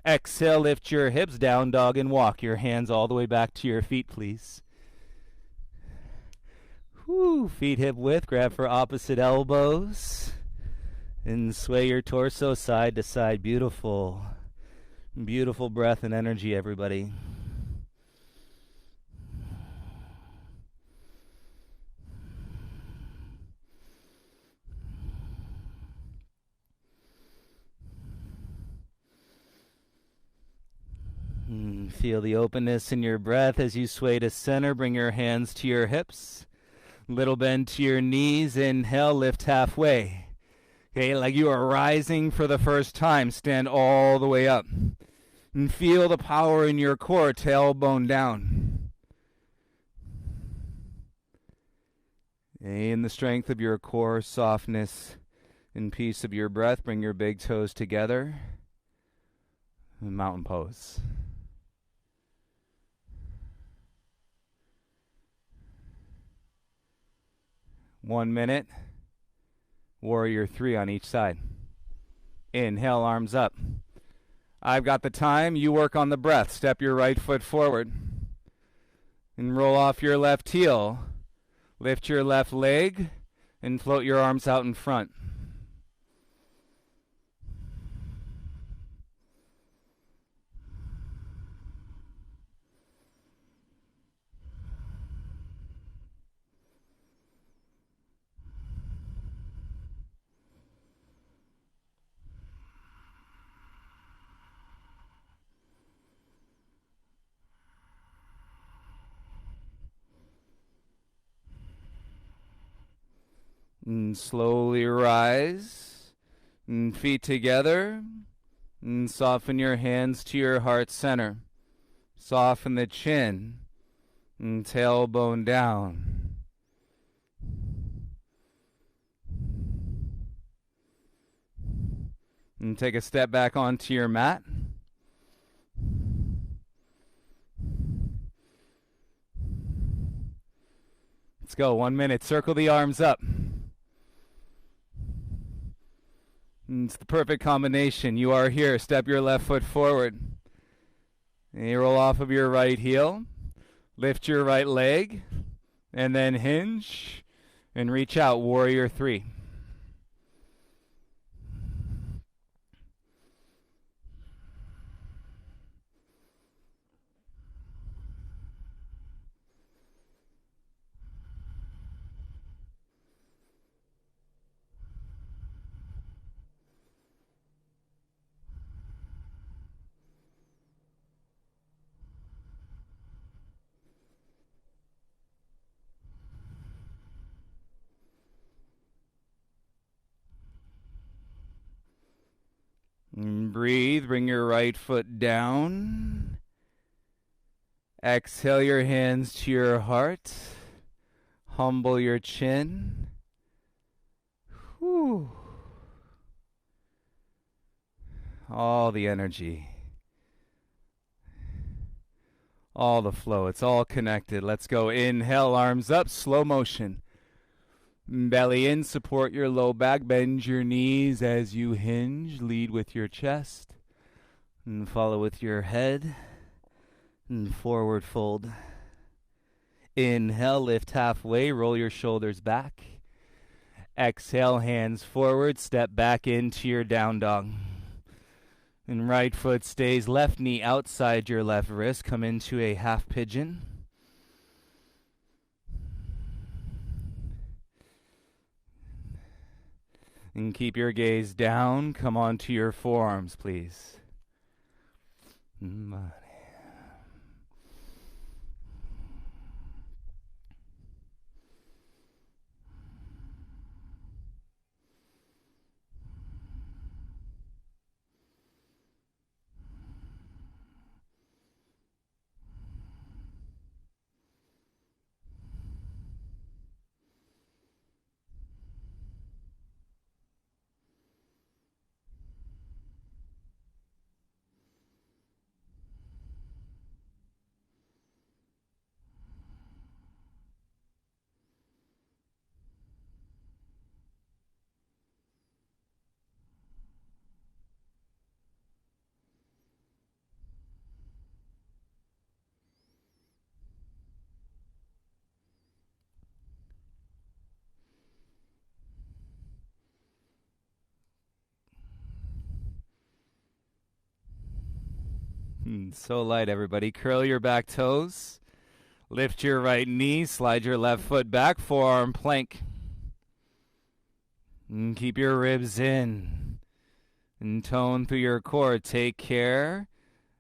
Exhale, lift your hips, down dog and walk. Your hands all the way back to your feet, please. Whew, feet hip width, grab for opposite elbows. And sway your torso side to side. Beautiful. Beautiful breath and energy, everybody. Feel the openness in your breath as you sway to center. Bring your hands to your hips. Little bend to your knees. Inhale, lift halfway. Okay, like you are rising for the first time. Stand all the way up. And feel the power in your core, tailbone down. In the strength of your core, softness and peace of your breath, bring your big toes together. Mountain pose. One minute. Warrior 3 on each side. Inhale, arms up. I've got the time. You work on the breath. Step your right foot forward. And roll off your left heel. Lift your left leg and float your arms out in front. And slowly rise, and feet together, and soften your hands to your heart center. Soften the chin, and tailbone down. And take a step back onto your mat. Let's go, 1 minute. Circle the arms up. It's the perfect combination. You are here. Step your left foot forward. And you roll off of your right heel. Lift your right leg. And then hinge. And reach out. Warrior 3. And breathe. Bring your right foot down. Exhale your hands to your heart. Humble your chin. Whew. All the energy. All the flow. It's all connected. Let's go. Inhale, arms up, slow motion. Belly in, support your low back, bend your knees as you hinge, lead with your chest, and follow with your head, and forward fold. Inhale, lift halfway, roll your shoulders back. Exhale, hands forward, step back into your down dog. And right foot stays, left knee outside your left wrist. Come into a half pigeon. And keep your gaze down. Come onto your forearms, please. So light, everybody. Curl your back toes. Lift your right knee. Slide your left foot back. Forearm plank. And keep your ribs in. And tone through your core. Take care.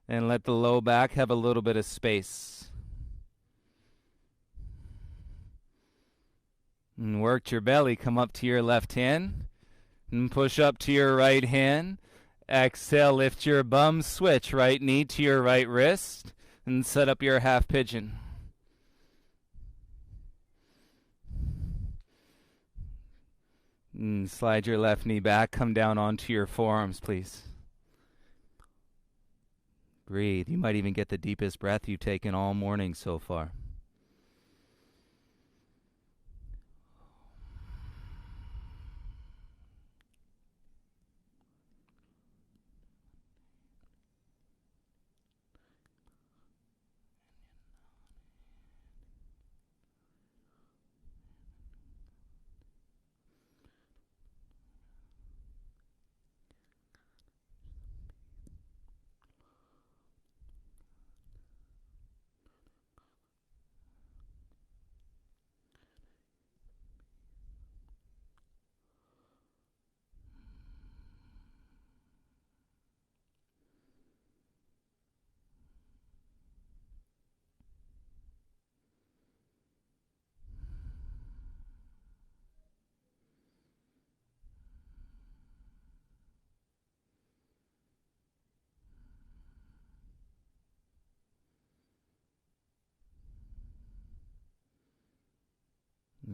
And let the low back have a little bit of space. And work your belly. Come up to your left hand. And push up to your right hand. Exhale, lift your bum, switch right knee to your right wrist, and set up your half pigeon. And slide your left knee back, come down onto your forearms, please. Breathe. You might even get the deepest breath you've taken all morning so far.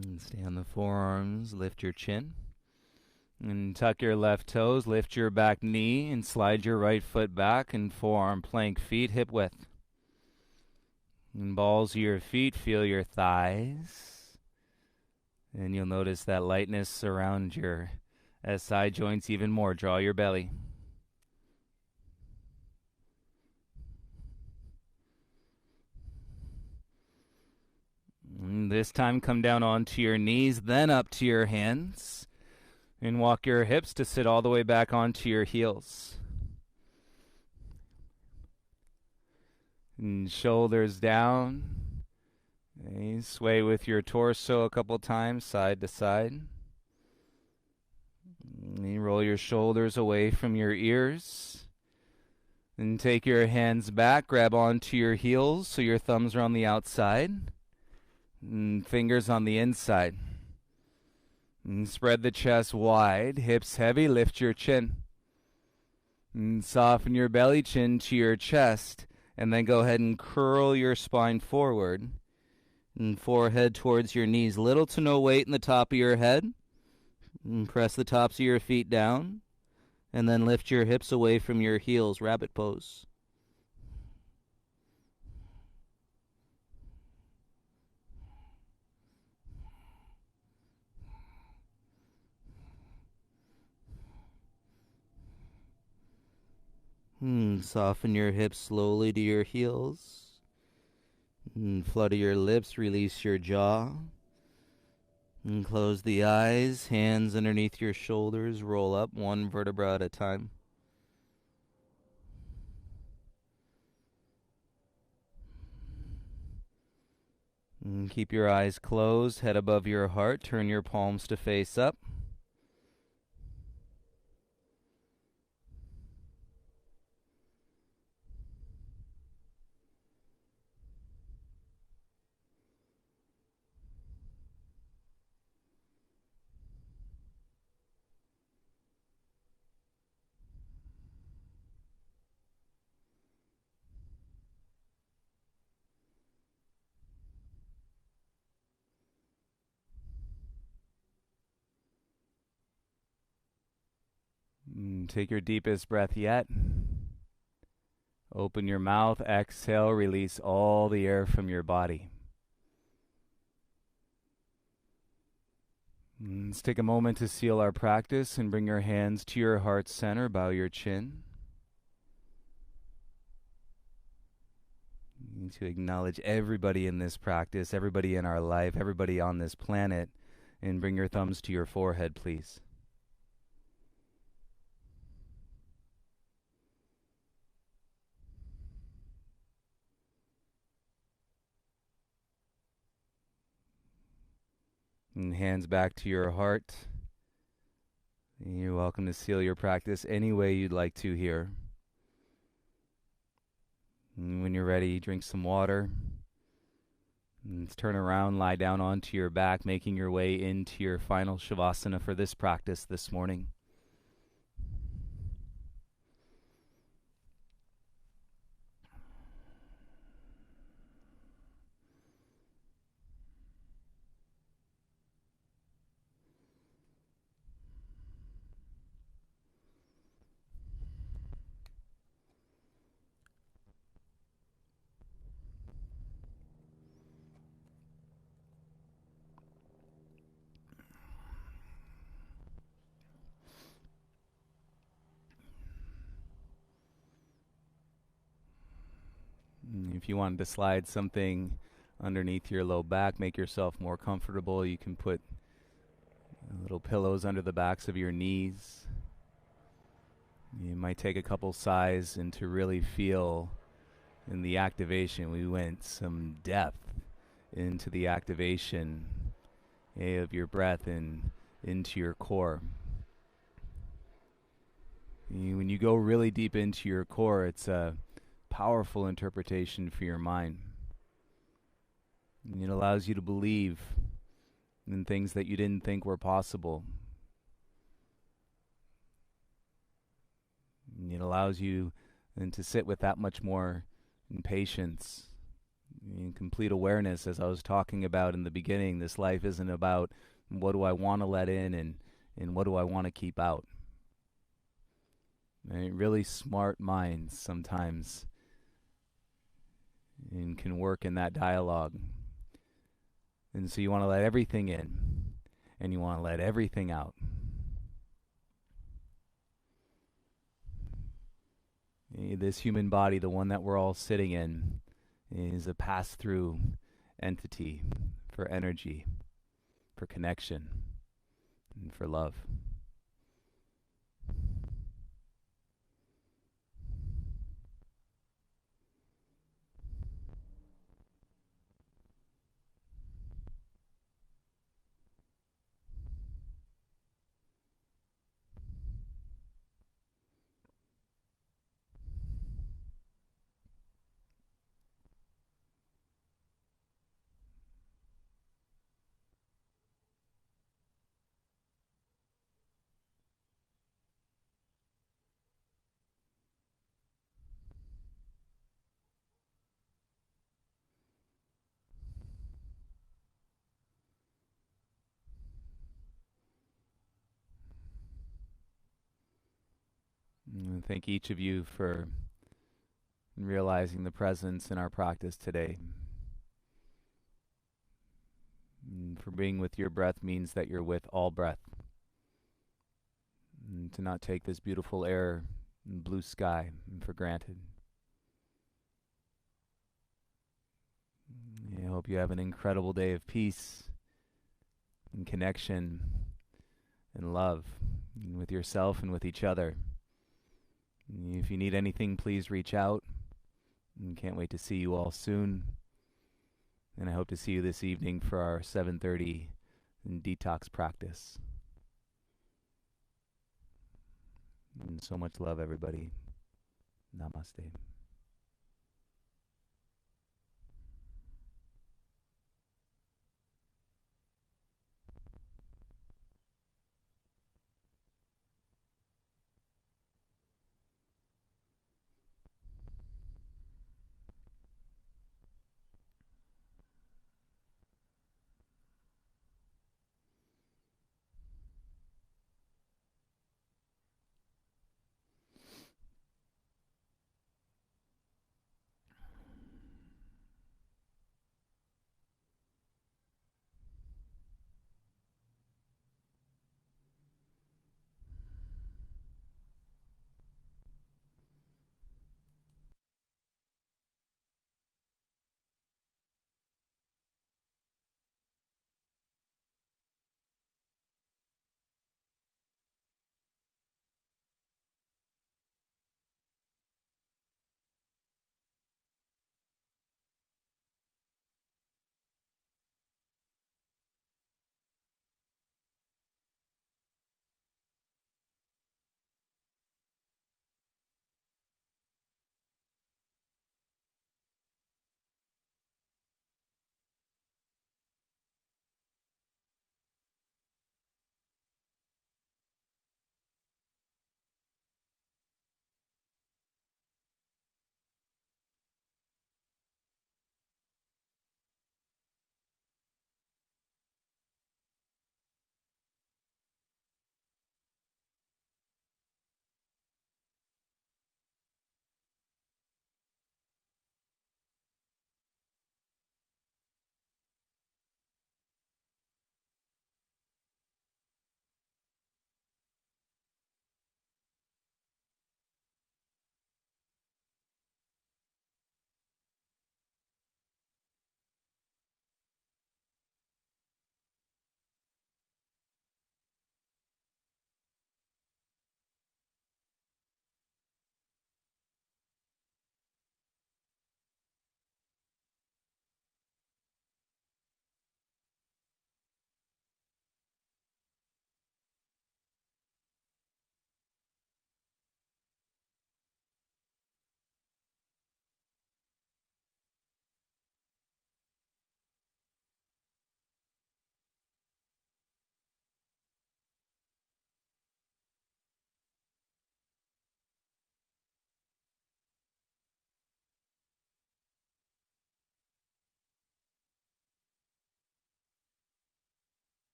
And stay on the forearms, lift your chin. And tuck your left toes, lift your back knee, and slide your right foot back, and forearm plank, feet hip width. And balls of your feet, feel your thighs. And you'll notice that lightness around your SI joints even more. Draw your belly. And this time come down onto your knees, then up to your hands. And walk your hips to sit all the way back onto your heels. And shoulders down. Okay, sway with your torso a couple times, side to side. And you roll your shoulders away from your ears. And take your hands back, grab onto your heels so your thumbs are on the outside. And fingers on the inside. And spread the chest wide, hips heavy, lift your chin. And soften your belly, chin to your chest. And then go ahead and curl your spine forward. And forehead towards your knees. Little to no weight in the top of your head. And press the tops of your feet down. And then lift your hips away from your heels, rabbit pose. Soften your hips slowly to your heels. Flutter your lips, release your jaw. And close the eyes, hands underneath your shoulders, roll up one vertebra at a time. Keep your eyes closed, head above your heart. Turn your palms to face up. Take your deepest breath yet. Open your mouth, exhale, release all the air from your body. Let's take a moment to seal our practice and bring your hands to your heart center, bow your chin. You need to acknowledge everybody in this practice, everybody in our life, everybody on this planet, and bring your thumbs to your forehead, please. And hands back to your heart. You're welcome to seal your practice any way you'd like to here. And when you're ready, drink some water. Let's turn around, lie down onto your back, making your way into your final Shavasana for this practice this morning. If you wanted to slide something underneath your low back, make yourself more comfortable, you can put little pillows under the backs of your knees. You might take a couple sighs and to really feel in the activation. We went some depth into the activation of your breath and into your core. When you go really deep into your core, it's a powerful interpretation for your mind. It allows you to believe in things that you didn't think were possible. It allows you then to sit with that much more patience and complete awareness, as I was talking about in the beginning. This life isn't about what do I want to let in and what do I want to keep out. Right? Really smart minds sometimes and can work in that dialogue. And so you want to let everything in and you want to let everything out. This human body, the one that we're all sitting in, is a pass-through entity for energy, for connection, and for love. And thank each of you for realizing the presence in our practice today. For being with your breath means that you're with all breath. And to not take this beautiful air and blue sky for granted. I hope you have an incredible day of peace and connection and love with yourself and with each other. If you need anything, please reach out. And can't wait to see you all soon. And I hope to see you this evening for our 7:30 detox practice. And so much love, everybody. Namaste.